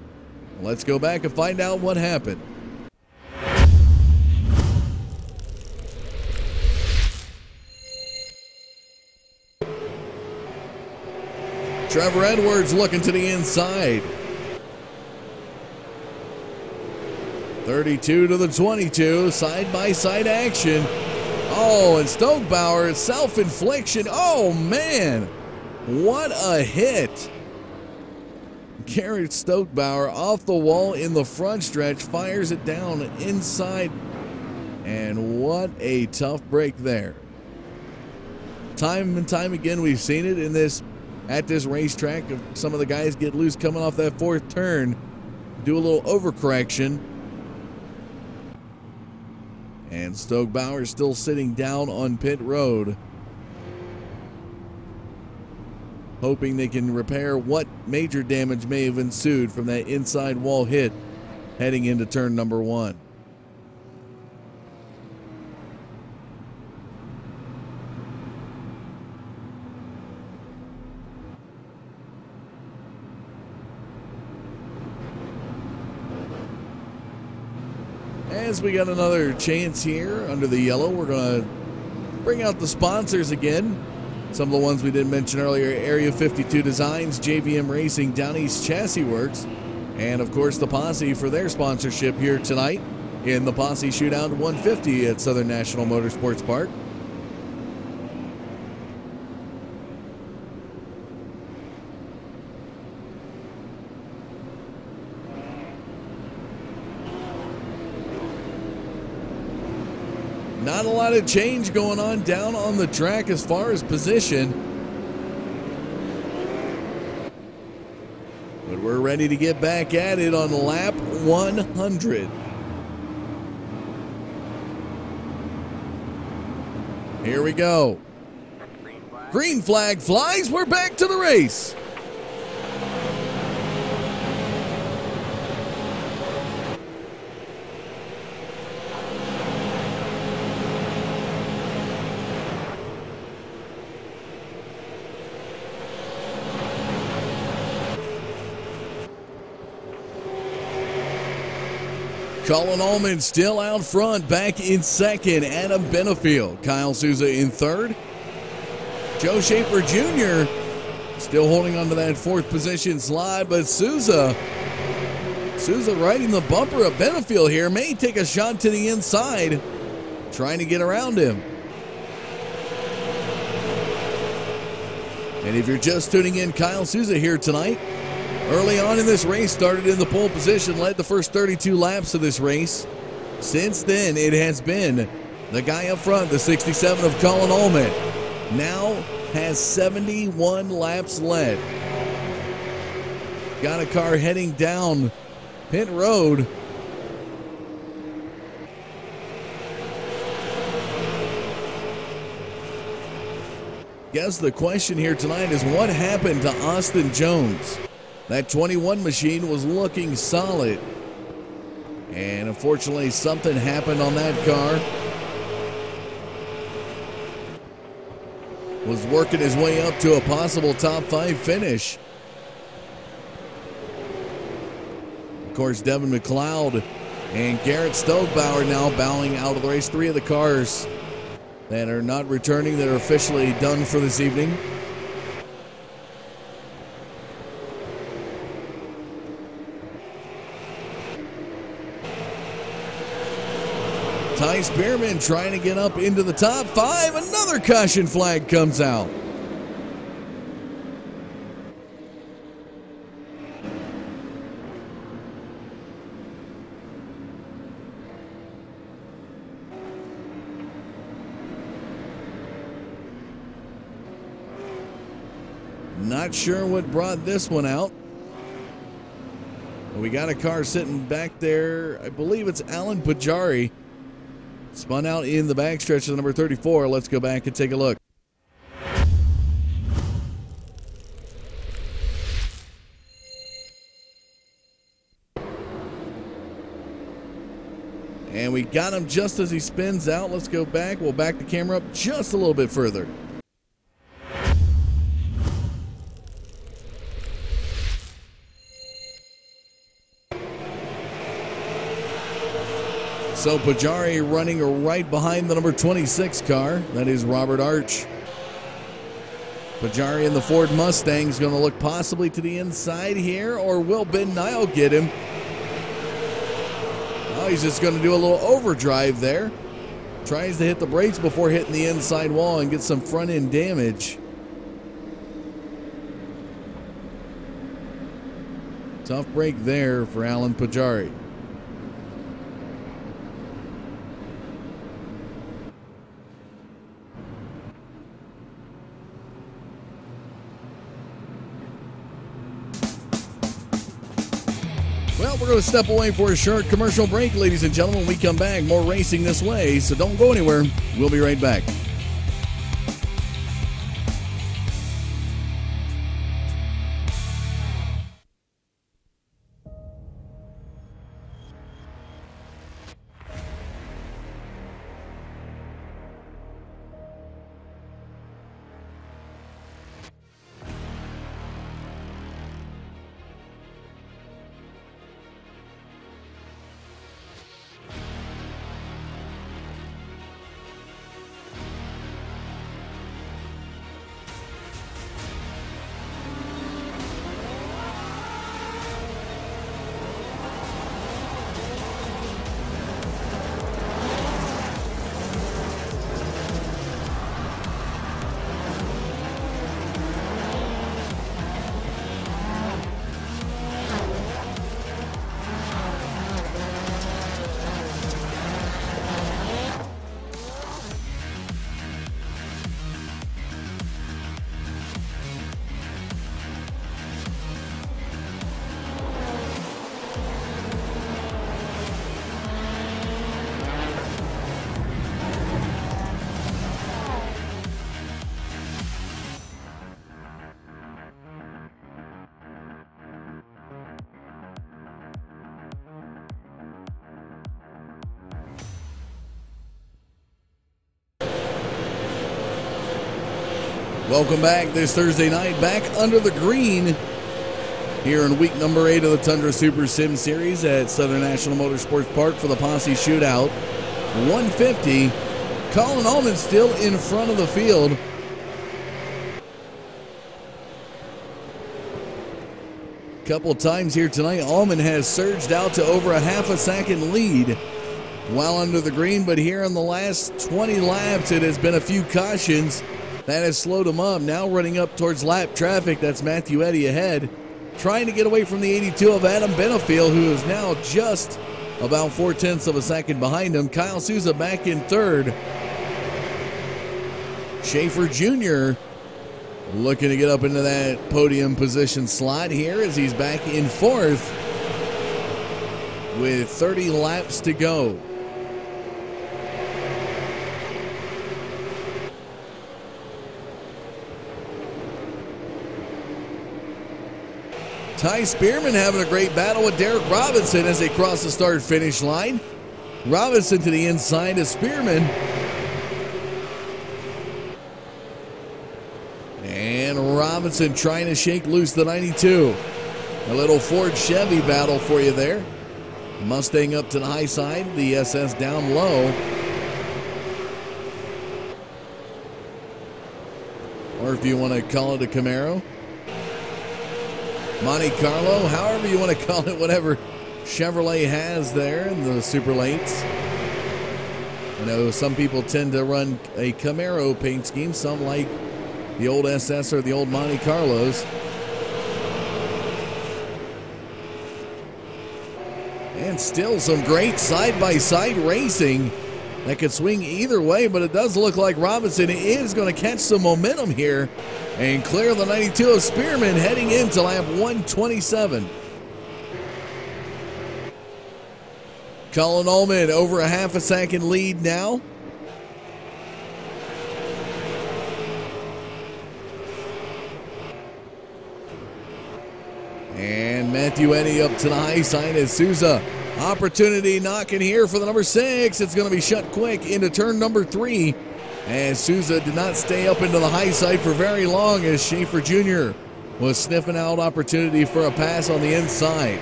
Let's go back and find out what happened. Trevor Edwards looking to the inside. 32 to the 22, side-by-side action. Oh, and Stokebauer, self-infliction. Oh, man. What a hit. Garrett Stokebauer off the wall in the front stretch, fires it down inside. And what a tough break there. Time and time again, we've seen it in this at this racetrack. Some of the guys get loose coming off that fourth turn, do a little overcorrection. And Stokebauer still sitting down on pit road, hoping they can repair what major damage may have ensued from that inside wall hit heading into turn number 1. As we got another chance here under the yellow, we're going to bring out the sponsors again. Some of the ones we didn't mention earlier: Area 52 Designs, JVM Racing, Down East Chassis Works, and of course the Posse for their sponsorship here tonight. in the Posse Shootout 150 at Southern National Motorsports Park. Not a lot of change going on down on the track as far as position. But we're ready to get back at it on lap 100. Here we go. Green flag flies. We're back to the race. Colin Allman still out front, back in second. Adam Benefield. Kyle Souza in third. Joe Schaefer Jr. still holding on to that fourth position slide, but Souza riding the bumper of Benefield here. May take a shot to the inside, trying to get around him. And if you're just tuning in, Kyle Souza here tonight. Early on in this race, started in the pole position, led the first 32 laps of this race. Since then, it has been the guy up front, the 67 of Colin Allman. Now has 71 laps led. Got a car heading down pit road. Guess the question here tonight is what happened to Austin Jones? That 21 machine was looking solid. And unfortunately, something happened on that car. Was working his way up to a possible top 5 finish. Of course, Devin McLeod and Garrett Stogebauer now bowing out of the race. 3 of the cars that are not returning, that are officially done for this evening. Ty Spearman trying to get up into the top 5. Another caution flag comes out. Not sure what brought this one out. We got a car sitting back there. I believe it's Alan Pajari. Spun out in the backstretch of number 34. Let's go back and take a look. And we got him just as he spins out. Let's go back. We'll back the camera up just a little bit further. So Pajari running right behind the number 26 car. That is Robert Arch. Pajari in the Ford Mustang is going to look possibly to the inside here, or will Ben Nile get him? Oh, he's just going to do a little overdrive there. Tries to hit the brakes before hitting the inside wall and get some front end damage. Tough break there for Alan Pajari. Well, we're going to step away for a short commercial break, ladies and gentlemen. When we come back, more racing this way, so don't go anywhere. We'll be right back. Welcome back this Thursday night, back under the green here in week number 8 of the Tundra Super Sim Series at Southern National Motorsports Park for the Posse Shootout. 150. Colin Allman still in front of the field. Couple times here tonight, Allman has surged out to over a half a second lead while under the green, but here in the last 20 laps, it has been a few cautions that has slowed him up. Now running up towards lap traffic, that's Matthew Eddy ahead, trying to get away from the 82 of Adam Benefiel, who is now just about 0.4 of a second behind him. Kyle Souza back in third. Schaefer Jr. looking to get up into that podium position slot here as he's back in fourth with 30 laps to go. Ty Spearman having a great battle with Derek Robinson as they cross the start-finish line. Robinson to the inside of Spearman. And Robinson trying to shake loose the 92. A little Ford Chevy battle for you there. Mustang up to the high side, the SS down low. Or if you want to call it a Camaro. Monte Carlo, however you want to call it, whatever Chevrolet has there in the super lates. I know some people tend to run a Camaro paint scheme, some like the old SS or the old Monte Carlos. And still some great side-by-side racing that could swing either way, but it does look like Robinson is going to catch some momentum here and clear the 92 of Spearman heading into lap 127. Colin Allman over a half a second lead now. And Matthew Eddy up to the high side as Souza. Opportunity knocking here for the number 6. It's going to be shut quick into turn number 3. And Souza did not stay up into the high side for very long as Schaefer Jr. was sniffing out opportunity for a pass on the inside.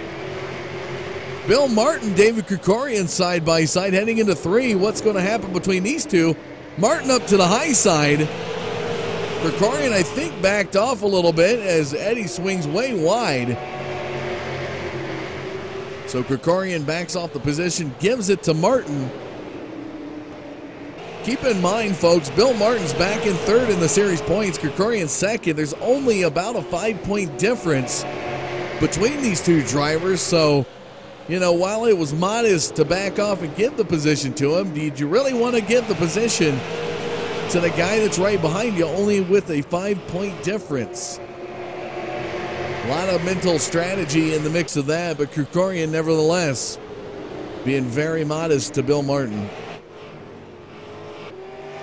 Bill Martin, David Krikorian side by side heading into 3. What's going to happen between these two? Martin up to the high side. Krikorian, I think, backed off a little bit as Eddy swings way wide. So Krikorian backs off the position, gives it to Martin. Keep in mind, folks, Bill Martin's back in third in the series points, Krikorian second. There's only about a 5-point difference between these two drivers. So, you know, while it was modest to back off and give the position to him, did you really want to give the position to the guy that's right behind you only with a 5-point difference? A lot of mental strategy in the mix of that, but Krikorian nevertheless being very modest to Bill Martin.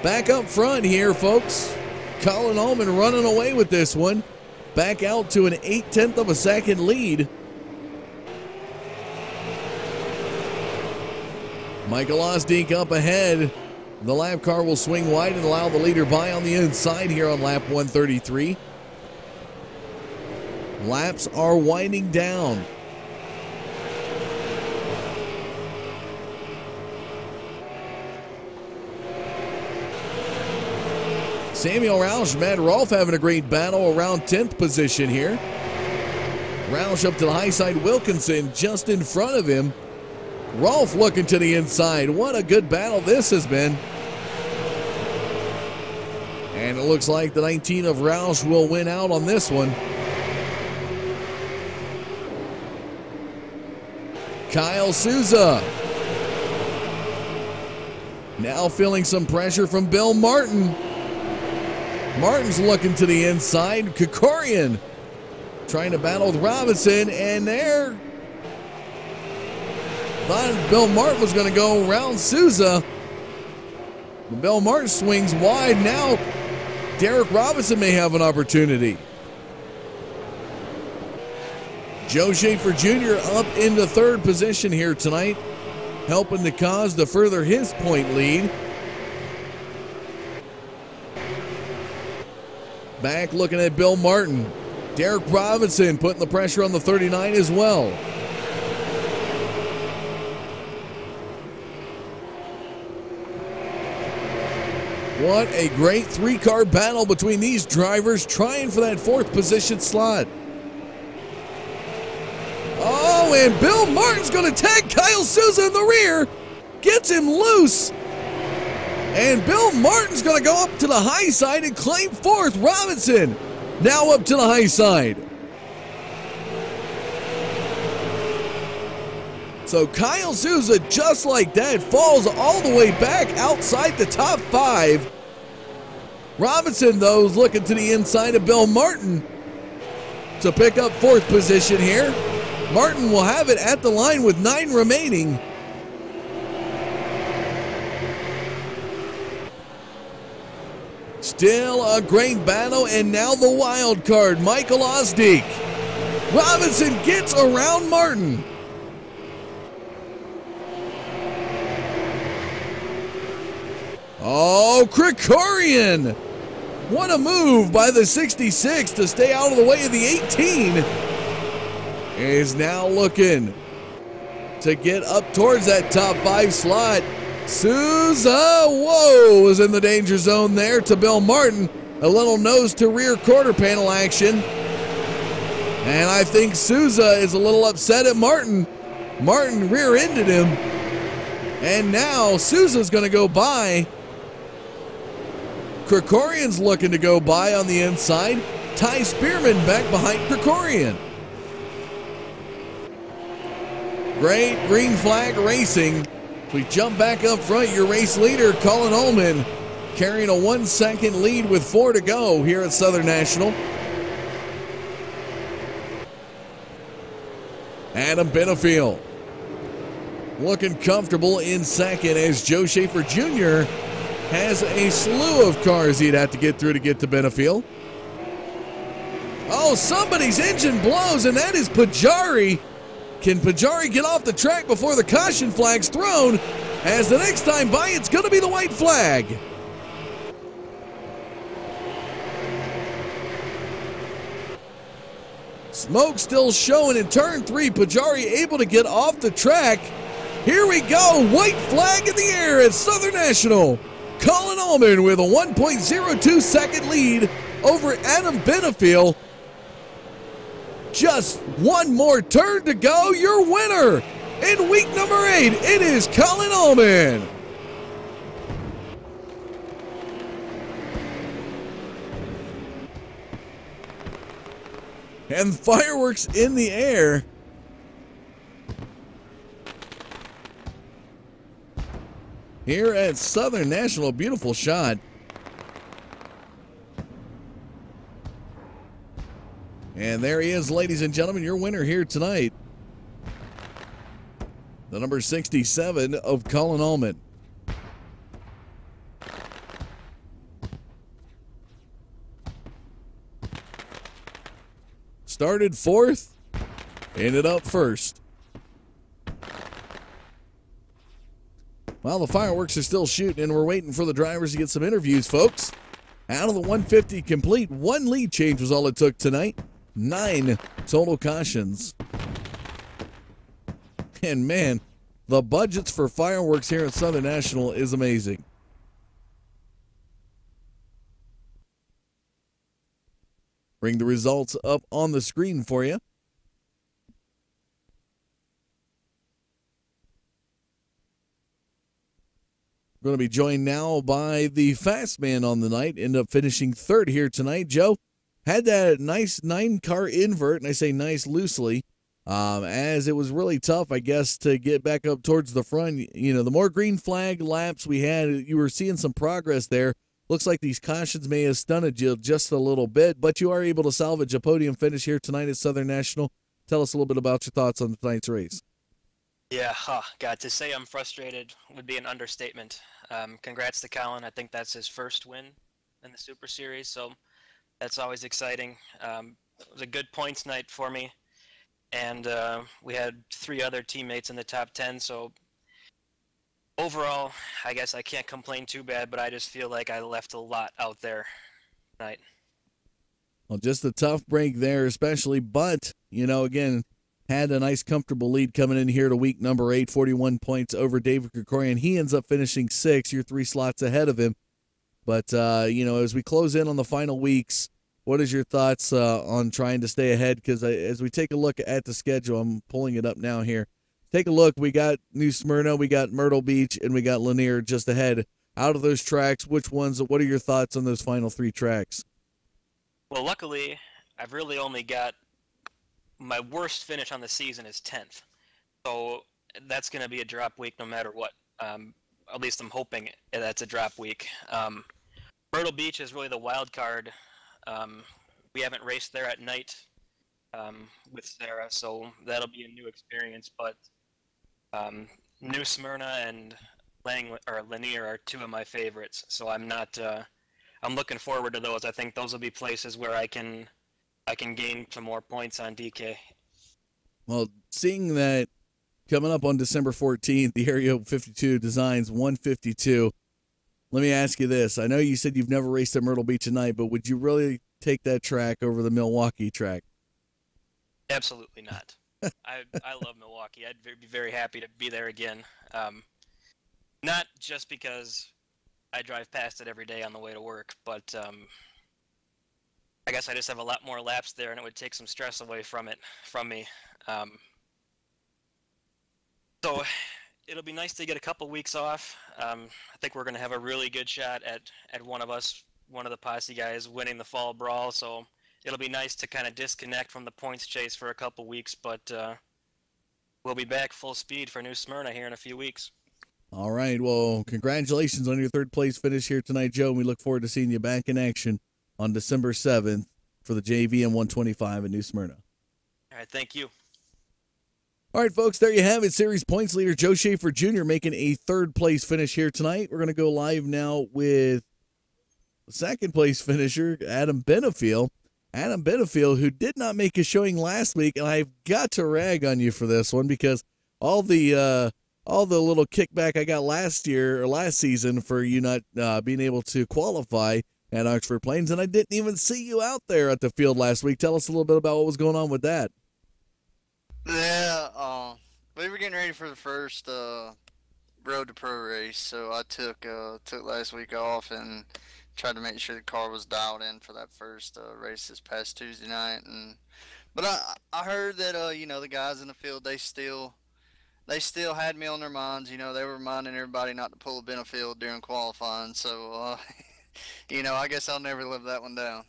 Back up front here, folks. Colin Allman running away with this one. Back out to an 0.8 of a second lead. Michael Osdink up ahead. The lap car will swing wide and allow the leader by on the inside here on lap 133. Laps are winding down. Samuel Roush, Matt Rolfe having a great battle around 10th position here. Roush up to the high side, Wilkinson just in front of him. Rolfe looking to the inside. What a good battle this has been. And it looks like the 19 of Roush will win out on this one. Kyle Souza. Now feeling some pressure from Bill Martin. Martin's looking to the inside. Krikorian trying to battle with Robinson, and there. Thought Bill Martin was going to go around Souza. But Bill Martin swings wide. Now Derek Robinson may have an opportunity. Joe Schaefer Jr. up into third position here tonight, helping the cause to further his point lead. Back looking at Bill Martin. Derek Robinson putting the pressure on the 39 as well. What a great three-car battle between these drivers trying for that 4th position slot. Oh, and Bill Martin's going to tag Kyle Souza in the rear. Gets him loose. And Bill Martin's going to go up to the high side and claim 4th. Robinson now up to the high side. So Kyle Souza, just like that, falls all the way back outside the top 5. Robinson, though, is looking to the inside of Bill Martin to pick up 4th position here. Martin will have it at the line with 9 remaining. Still a great battle, and now the wild card, Michael Osdijk. Robinson gets around Martin. Oh, Krikorian! What a move by the 66 to stay out of the way of the 18. Is now looking to get up towards that top 5 slot. Souza, whoa, was in the danger zone there to Bill Martin. A little nose to rear quarter panel action. And I think Souza is a little upset at Martin. Martin rear-ended him. And now Souza's going to go by. Krikorian's looking to go by on the inside. Ty Spearman back behind Krikorian. Great green flag racing. We jump back up front. Your race leader, Colin Ullman, carrying a 1-second lead with 4 to go here at Southern National. Adam Benefiel looking comfortable in second as Joe Schaefer Jr. has a slew of cars he'd have to get through to get to Benefiel. Oh, somebody's engine blows, and that is Pajari. Can Pajari get off the track before the caution flag's thrown? As the next time by, it's going to be the white flag. Smoke still showing in turn 3. Pajari able to get off the track. Here we go. White flag in the air at Southern National. Colin Ullman with a 1.02 second lead over Adam Benefiel. Just one more turn to go. Your winner in week number 8, it is Colin Ullman. And fireworks in the air. Here at Southern National, beautiful shot. And there he is, ladies and gentlemen, your winner here tonight. The number 67 of Colin Ullman. Started 4th, ended up 1st. Well, the fireworks are still shooting, and we're waiting for the drivers to get some interviews, folks. Out of the 150 complete, 1 lead change was all it took tonight. 9 total cautions. And man, the budgets for fireworks here at Southern National is amazing. Bring the results up on the screen for you. Going to be joined now by the fast man on the night. Ended up finishing 3rd here tonight. Joe had that nice 9-car invert, and I say nice loosely, as it was really tough, I guess, to get back up towards the front. You know, the more green flag laps we had, you were seeing some progress there. Looks like these cautions may have stunted you just a little bit, but you are able to salvage a podium finish here tonight at Southern National. Tell us a little bit about your thoughts on tonight's race. Yeah, God, to say I'm frustrated would be an understatement. Congrats to Colin. I think that's his first win in the Super Series, so that's always exciting. It was a good points night for me, and we had 3 other teammates in the top 10, so overall, I guess I can't complain too bad, but I just feel like I left a lot out there tonight. Well, just a tough break there, especially, but, again, had a nice comfortable lead coming in here to week number 8, 41 points over David Krikorian. He ends up finishing 6th. You're 3 slots ahead of him. But, as we close in on the final weeks, what is your thoughts on trying to stay ahead? Because as we take a look at the schedule, I'm pulling it up now here. Take a look. We got New Smyrna, we got Myrtle Beach, and we got Lanier just ahead. Out of those tracks, what are your thoughts on those final 3 tracks? Well, luckily, I've really only got my worst finish on the season is 10th. So that's going to be a drop week no matter what. At least I'm hoping that's a drop week. Myrtle Beach is really the wild card. We haven't raced there at night with SARA, so that'll be a new experience. But New Smyrna and Lanier are 2 of my favorites, so I'm not. I'm looking forward to those. I think those will be places where I can gain some more points on DK. Well, seeing that coming up on December 14th, the Area 52 designs 152. Let me ask you this. I know you said you've never raced at Myrtle Beach at night, but would you really take that track over the Milwaukee track? Absolutely not. I love Milwaukee. I'd be very happy to be there again. Not just because I drive past it every day on the way to work, but I guess I just have a lot more laps there, and it would take some stress away from me. So it'll be nice to get a couple weeks off. I think we're going to have a really good shot at one of the Posse guys winning the fall brawl, so it'll be nice to kind of disconnect from the points chase for a couple weeks, but we'll be back full speed for New Smyrna here in a few weeks. All right, well, congratulations on your 3rd place finish here tonight, Joe, and we look forward to seeing you back in action on December 7th for the JVM 125 at New Smyrna. All right, thank you. All right, folks, there you have it. Series points leader Joe Schaefer Jr. making a 3rd place finish here tonight. We're going to go live now with 2nd place finisher Adam Benefiel. Adam Benefiel, who did not make a showing last week, and I've got to rag on you for this one because all the little kickback I got last season for you not being able to qualify at Oxford Plains, and I didn't even see you out there at the field last week. Tell us a little bit about what was going on with that. Yeah, we were getting ready for the first Road to Pro race, so I took last week off and tried to make sure the car was dialed in for that first race this past Tuesday night. But I heard that the guys in the field they still had me on their minds. They were reminding everybody not to pull a Benefield during qualifying. So I guess I'll never live that one down.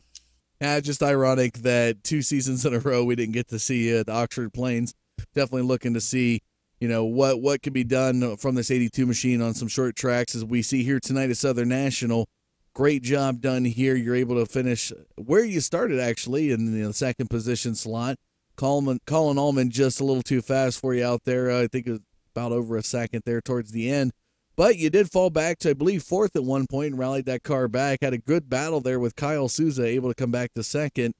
Yeah, just ironic that 2 seasons in a row we didn't get to see you at the Oxford Plains. Definitely looking to see, what could be done from this 82 machine on some short tracks as we see here tonight at Southern National. Great job done here. You're able to finish where you started, actually, in the 2nd position slot. Colin Allman just a little too fast for you out there. I think it was about over a second there towards the end. But you did fall back to, I believe, 4th at one point and rallied that car back. Had a good battle there with Kyle Souza, able to come back to 2nd.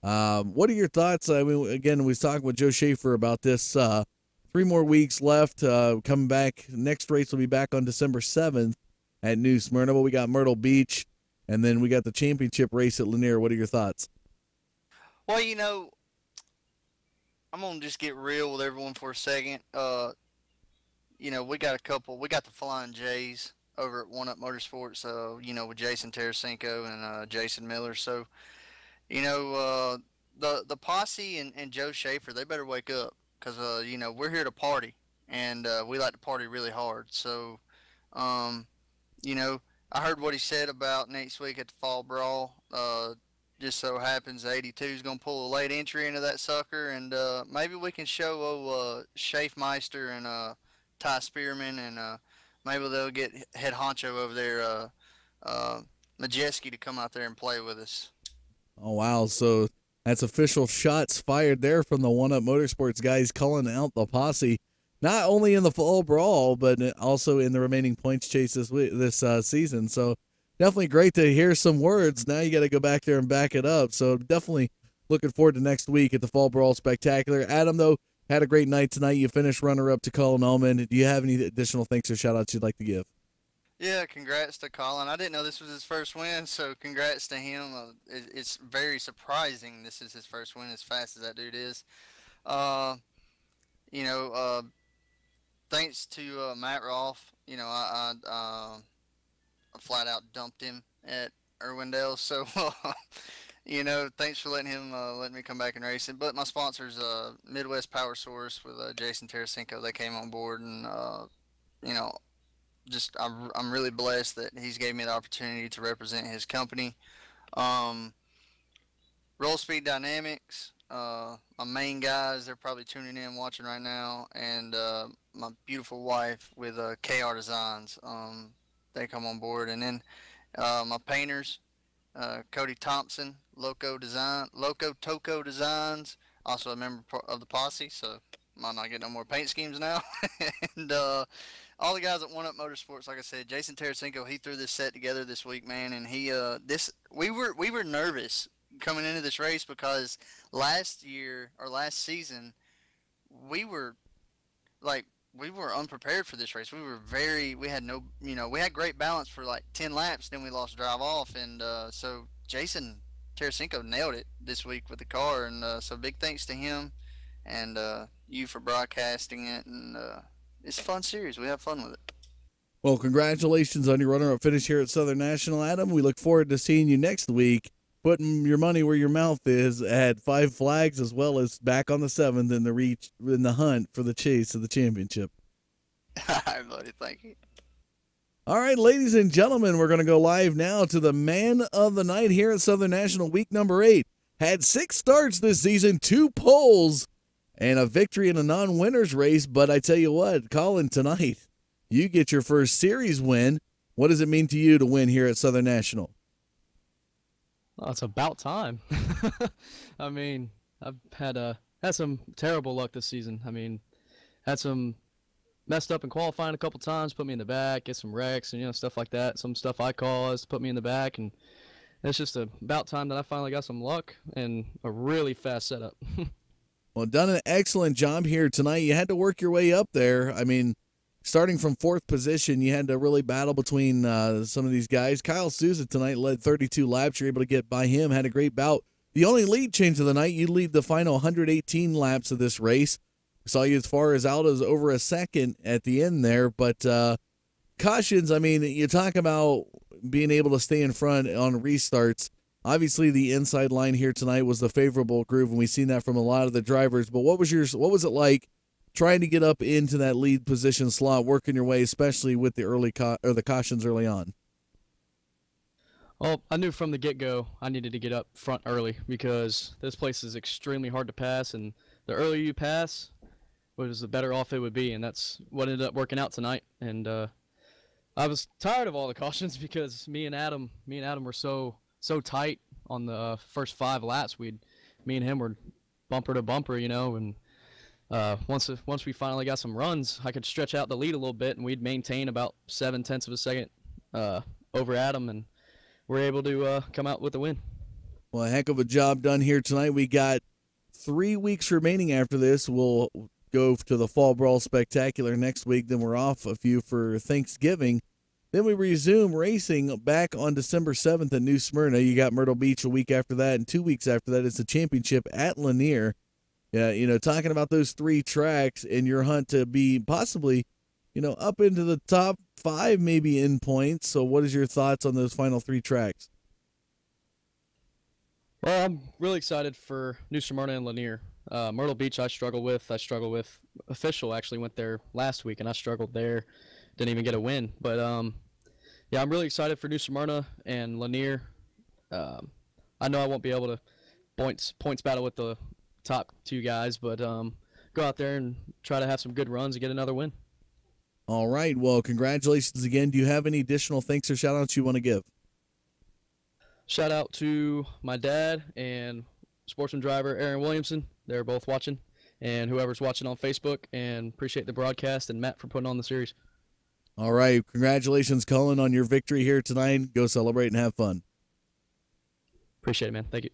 What are your thoughts? I mean, again, we was talking with Joe Schaefer about this. 3 more weeks left. Coming back. Next race will be back on December 7th at New Smyrna. But we got Myrtle Beach, and then we got the championship race at Lanier. What are your thoughts? Well, I'm going to just get real with everyone for a second. We got the Flying Jays over at One Up Motorsports, with Jason Tarasenko and Jason Miller. So, the Posse and Joe Schaefer, they better wake up because, we're here to party, and we like to party really hard. So, I heard what he said about next week at the Fall Brawl. Just so happens 82 is going to pull a late entry into that sucker, and maybe we can show Schaefmeister and Ty Spearman, and maybe they'll get head honcho over there, Majeski, to come out there and play with us. Oh, wow. So that's official shots fired there from the One Up Motorsports guys calling out the Posse, not only in the Fall Brawl, but also in the remaining points chase this season. So definitely great to hear some words. Now you got to go back there and back it up. So definitely looking forward to next week at the Fall Brawl Spectacular. Adam, though, had a great night tonight. You finished runner-up to Colin Allman. Do you have any additional thanks or shout-outs you'd like to give? Yeah, congrats to Colin. I didn't know this was his first win, so congrats to him. It's very surprising this is his first win as fast as that dude is. Uh, you know, thanks to Matt Rolfe, I flat out dumped him at Irwindale, so thanks for letting me come back and race it. But my sponsors, Midwest Power Source with Jason Tarasenko, they came on board, and you know, I'm really blessed that he's gave me the opportunity to represent his company. Roll Speed Dynamics, my main guys, they're probably tuning in watching right now, and my beautiful wife with KR Designs, they come on board, and then my painters, Cody Thompson, Loco Toco Designs, also a member of the Posse, so might not get no more paint schemes now. And all the guys at One Up Motorsports, like I said, Jason Tarasenko, he threw this set together this week, man, and we were nervous coming into this race because last season we were unprepared for this race. We had great balance for like 10 laps, then we lost drive off, and so Jason Tarasenko nailed it this week with the car, and so big thanks to him and you for broadcasting it, and it's a fun series. We have fun with it. Well, congratulations on your runner-up finish here at Southern National, Adam. We look forward to seeing you next week, putting your money where your mouth is at 5 Flags, as well as back on the 7th in the hunt for the chase of the championship. All right, buddy. Thank you. All right, ladies and gentlemen, we're going to go live now to the man of the night here at Southern National, week number 8. Had 6 starts this season, 2 poles, and a victory in a non-winners race. But I tell you what, Colin, tonight, you get your first series win. What does it mean to you to win here at Southern National? Well, it's about time. I mean, I've had some terrible luck this season. I mean, had some messed up in qualifying a couple times, put me in the back, get some wrecks and stuff like that. Some stuff I caused, put me in the back, and it's just about time that I finally got some luck and a really fast setup. Well, done an excellent job here tonight. You had to work your way up there. I mean, starting from 4th position, you had to really battle between some of these guys. Kyle Souza tonight led 32 laps. You're able to get by him, had a great bout. The only lead change of the night, you lead the final 118 laps of this race. Saw you as far as out as over a second at the end there. But cautions, I mean, you talk about being able to stay in front on restarts. Obviously, the inside line here tonight was the favorable groove, and we've seen that from a lot of the drivers. But what was it like trying to get up into that lead position slot, working your way, especially with the cautions early on? Well, I knew from the get-go I needed to get up front early because this place is extremely hard to pass, and the earlier you pass, the better off it would be, and that's what ended up working out tonight. And I was tired of all the cautions because me and Adam were so tight on the first 5 laps. Me and him were bumper to bumper, and once we finally got some runs, I could stretch out the lead a little bit, and we'd maintain about 0.7 of a second over Adam, and we're able to come out with the win. Well, a heck of a job done here tonight. We got 3 weeks remaining after this. We'll go to the Fall Brawl Spectacular next week. Then we're off a few for Thanksgiving. Then we resume racing back on December 7th at New Smyrna. You got Myrtle Beach a week after that, and 2 weeks after that, it's the championship at Lanier. Yeah, talking about those 3 tracks and your hunt to be possibly, up into the top 5 maybe in points. So what is your thoughts on those final 3 tracks? Well, I'm really excited for New Smyrna and Lanier. Myrtle Beach I struggle with. Official actually went there last week, and I struggled there. Didn't even get a win. But, yeah, I'm really excited for New Smyrna and Lanier. I know I won't be able to points battle with the top 2 guys, but go out there and try to have some good runs and get another win. All right. Well, congratulations again. Do you have any additional thanks or shout-outs you want to give? Shout out to my dad and sportsman driver Aaron Williamson. They're both watching, and whoever's watching on Facebook, and appreciate the broadcast and Matt for putting on the series. All right. Congratulations, Cullen, on your victory here tonight. Go celebrate and have fun. Appreciate it, man. Thank you.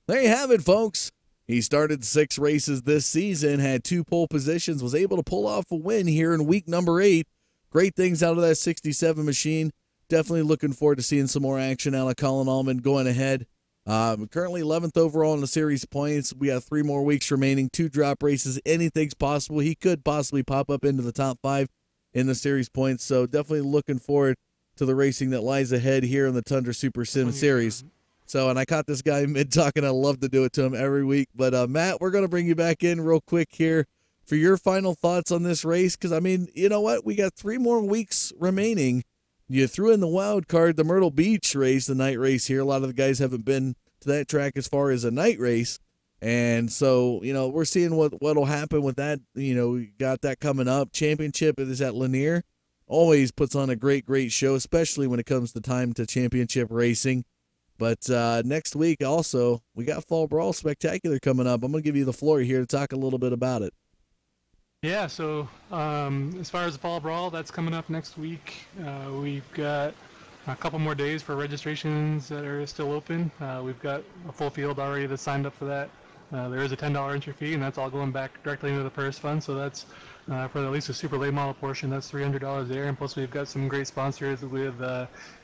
There you have it, folks. He started 6 races this season, had 2 pole positions, was able to pull off a win here in week number 8. great things out of that 67 machine. Definitely looking forward to seeing some more action out of Colin Allman going ahead. Currently 11th overall in the series points. We have 3 more weeks remaining, 2 drop races. Anything's possible. He could possibly pop up into the top 5 in the series points. So definitely looking forward to the racing that lies ahead here in the Tundra Super Sim Series. So, and I caught this guy mid-talking. I love to do it to him every week. But, Matt, we're going to bring you back in real quick here for your final thoughts on this race. Because, I mean, you know what? We got 3 more weeks remaining. You threw in the wild card, the Myrtle Beach race, the night race here. A lot of the guys haven't been to that track as far as a night race. And so, you know, we're seeing what'll happen with that. You know, we got that coming up. Championship is at Lanier. Always puts on a great show, especially when it comes to time to championship racing. But next week also, we got Fall Brawl Spectacular coming up. I'm going to give you the floor here to talk a little bit about it. Yeah, so as far as the Fall Brawl, that's coming up next week. We've got a couple more days for registrations that are still open. We've got a full field already that's signed up for that. There is a $10 entry fee, and that's all going back directly into the purse fund. So that's for at least the super late model portion. That's $300 there, and plus we've got some great sponsors with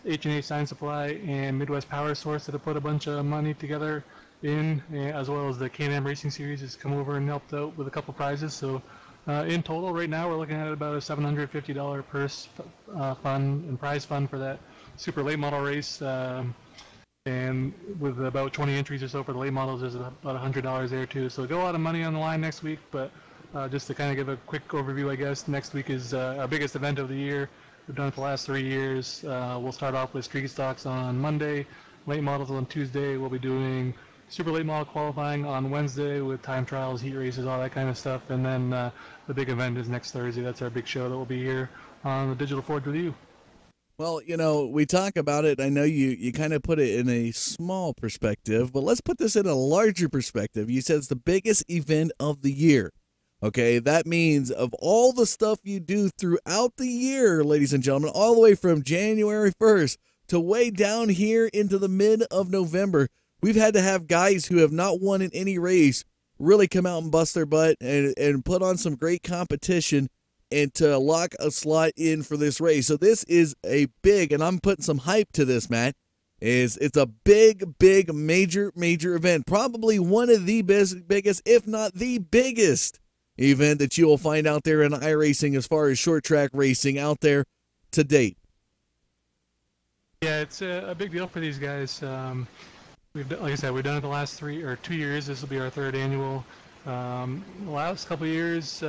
H&H Sign Supply and Midwest Power Source that have put a bunch of money together in, as well as the Can-Am Racing Series has come over and helped out with a couple prizes. So in total, right now we're looking at about a $750 purse fund and prize fund for that super late model race. And with about 20 entries or so for the late models, there's about $100 there too. So got a lot of money on the line next week, but just to kind of give a quick overview, I guess, next week is our biggest event of the year. We've done it the last 3 years. We'll start off with street stocks on Monday, late models on Tuesday. We'll be doing super late model qualifying on Wednesday with time trials, heat races, all that kind of stuff. And then the big event is next Thursday. That's our big show that will be here on the Digital Forge with you. Well, you know, we talk about it. I know you kind of put it in a small perspective, but let's put this in a larger perspective. You said it's the biggest event of the year. Okay, that means of all the stuff you do throughout the year, ladies and gentlemen, all the way from January 1st to way down here into the mid of November, we've had to have guys who have not won in any race really come out and bust their butt and put on some great competition and to lock a slot in for this race. So this is a big, and I'm putting some hype to this, Matt, it's a big, major event. Probably one of the biggest, if not the biggest event that you will find out there in iRacing as far as short track racing out there to date. Yeah, it's a big deal for these guys. Like I said, we've done it the last 2 years. This will be our 3rd annual. The last couple of years,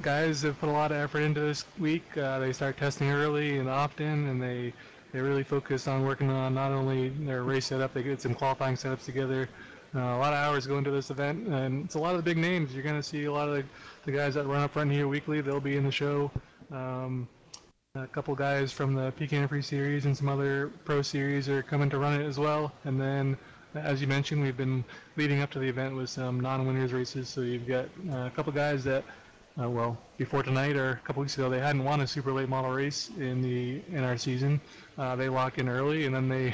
guys have put a lot of effort into this week. They start testing early and often, and they really focus on working on not only their race setup, they get some qualifying setups together. A lot of hours go into this event, and it's a lot of the big names. You're going to see a lot of the guys that run up front here weekly. They'll be in the show. A couple guys from the Pecan Free Series and some other pro series are coming to run it as well. And then, as you mentioned, we've been leading up to the event with some non-winners races. So you've got a couple guys that, before tonight or a couple weeks ago, they hadn't won a super late model race in our season. They locked in early, and then they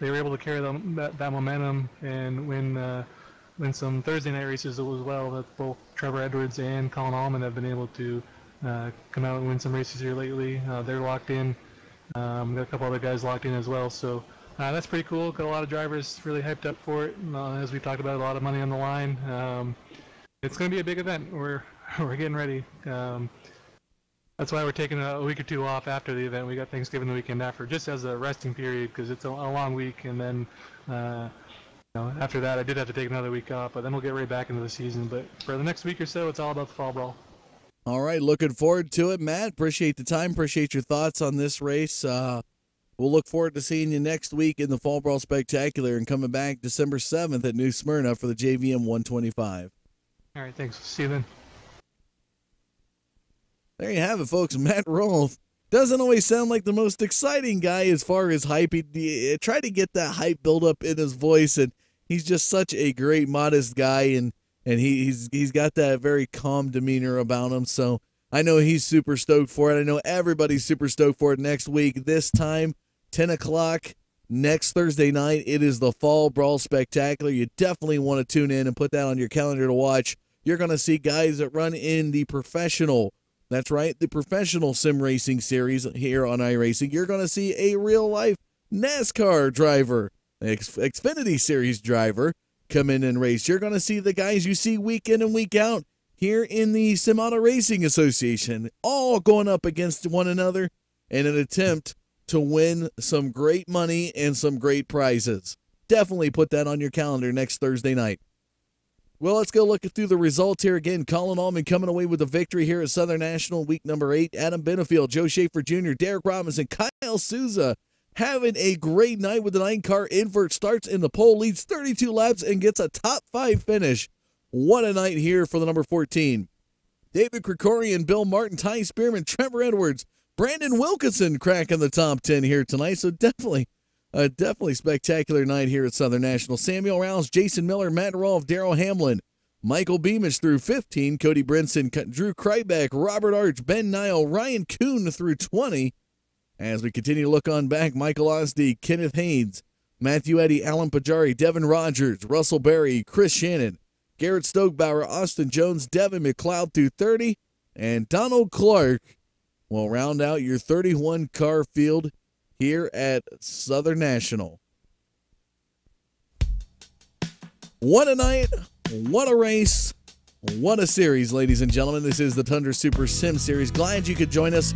were able to carry that momentum and win some Thursday night races as well. That both Trevor Edwards and Colin Allman have been able to come out and win some races here lately. They're locked in. Got a couple other guys locked in as well. So that's pretty cool. Got a lot of drivers really hyped up for it. As we talked about, a lot of money on the line. It's going to be a big event. We're getting ready. That's why we're taking a week or 2 off after the event. We got Thanksgiving the weekend after, just as a resting period, because it's a long week. And then after that, I did have to take another week off, but then we'll get right back into the season. But for the next week or so, it's all about the Fall Brawl. All right, looking forward to it, Matt. Appreciate the time. Appreciate your thoughts on this race. We'll look forward to seeing you next week in the Fall Brawl Spectacular and coming back December 7th at New Smyrna for the JVM 125. All right, thanks. See you then. There you have it, folks. Matt Rolfe doesn't always sound like the most exciting guy as far as hype. He tried to get that hype build up in his voice, and he's just such a great, modest guy, and he's got that very calm demeanor about him. So I know he's super stoked for it. I know everybody's super stoked for it next week. This time, 10 o'clock next Thursday night, it is the Fall Brawl Spectacular. You definitely want to tune in and put that on your calendar to watch. You're going to see guys that run in the professional That's right, the professional sim racing series here on iRacing. You're going to see a real-life NASCAR driver, Xfinity Series driver, come in and race. You're going to see the guys you see week in and week out here in the Sim Auto Racing Association, all going up against one another in an attempt to win some great money and some great prizes. Definitely put that on your calendar next Thursday night. Well, let's go look through the results here again. Colin Allman coming away with a victory here at Southern National, week number 8. Adam Benefield, Joe Schaefer Jr., Derek Robinson, Kyle Souza having a great night with the 9-car invert. Starts in the pole, leads 32 laps, and gets a top 5 finish. What a night here for the number 14. David Krikorian, Bill Martin, Ty Spearman, Trevor Edwards, Brandon Wilkinson cracking the top 10 here tonight. So definitely spectacular night here at Southern National. Samuel Rouse, Jason Miller, Matt Rolfe, Darrell Hamlin, Michael Beamish through 15, Cody Brinson, Drew Kryback, Robert Arch, Ben Nile, Ryan Kuhn through 20. As we continue to look on back, Michael Osdy, Kenneth Haynes, Matthew Eddy, Alan Pajari, Devin Rogers, Russell Berry, Chris Shannon, Garrett Stokebauer, Austin Jones, Devin McLeod through 30, and Donald Clark will round out your 31-car field here at Southern National. What a night, what a race, what a series, ladies and gentlemen. This is the Tundra Super Sim Series. Glad you could join us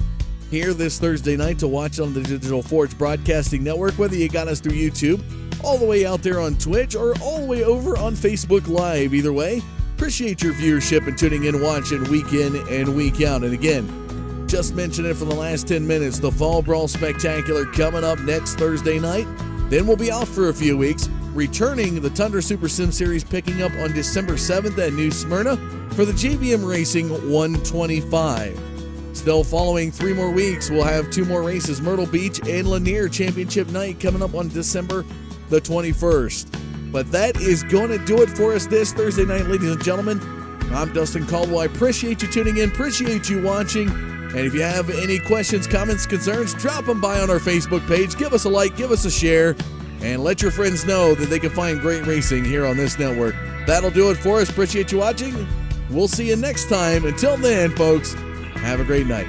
here this Thursday night to watch on the Digital Forge Broadcasting Network, whether you got us through YouTube, all the way out there on Twitch, or all the way over on Facebook Live. Either way, appreciate your viewership and tuning in, watching week in and week out. And again, just mentioned it for the last 10 minutes, the Fall Brawl Spectacular coming up next Thursday night. Then we'll be off for a few weeks, returning the Tundra Super Sim Series, picking up on December 7th at New Smyrna for the JVM Racing 125. Still following 3 more weeks, we'll have 2 more races, Myrtle Beach and Lanier Championship Night coming up on December the 21st. But that is going to do it for us this Thursday night, ladies and gentlemen. I'm Dustin Caldwell. I appreciate you tuning in, appreciate you watching. And if you have any questions, comments, concerns, drop them by on our Facebook page. Give us a like, give us a share, and let your friends know that they can find great racing here on this network. That'll do it for us. Appreciate you watching. We'll see you next time. Until then, folks, have a great night.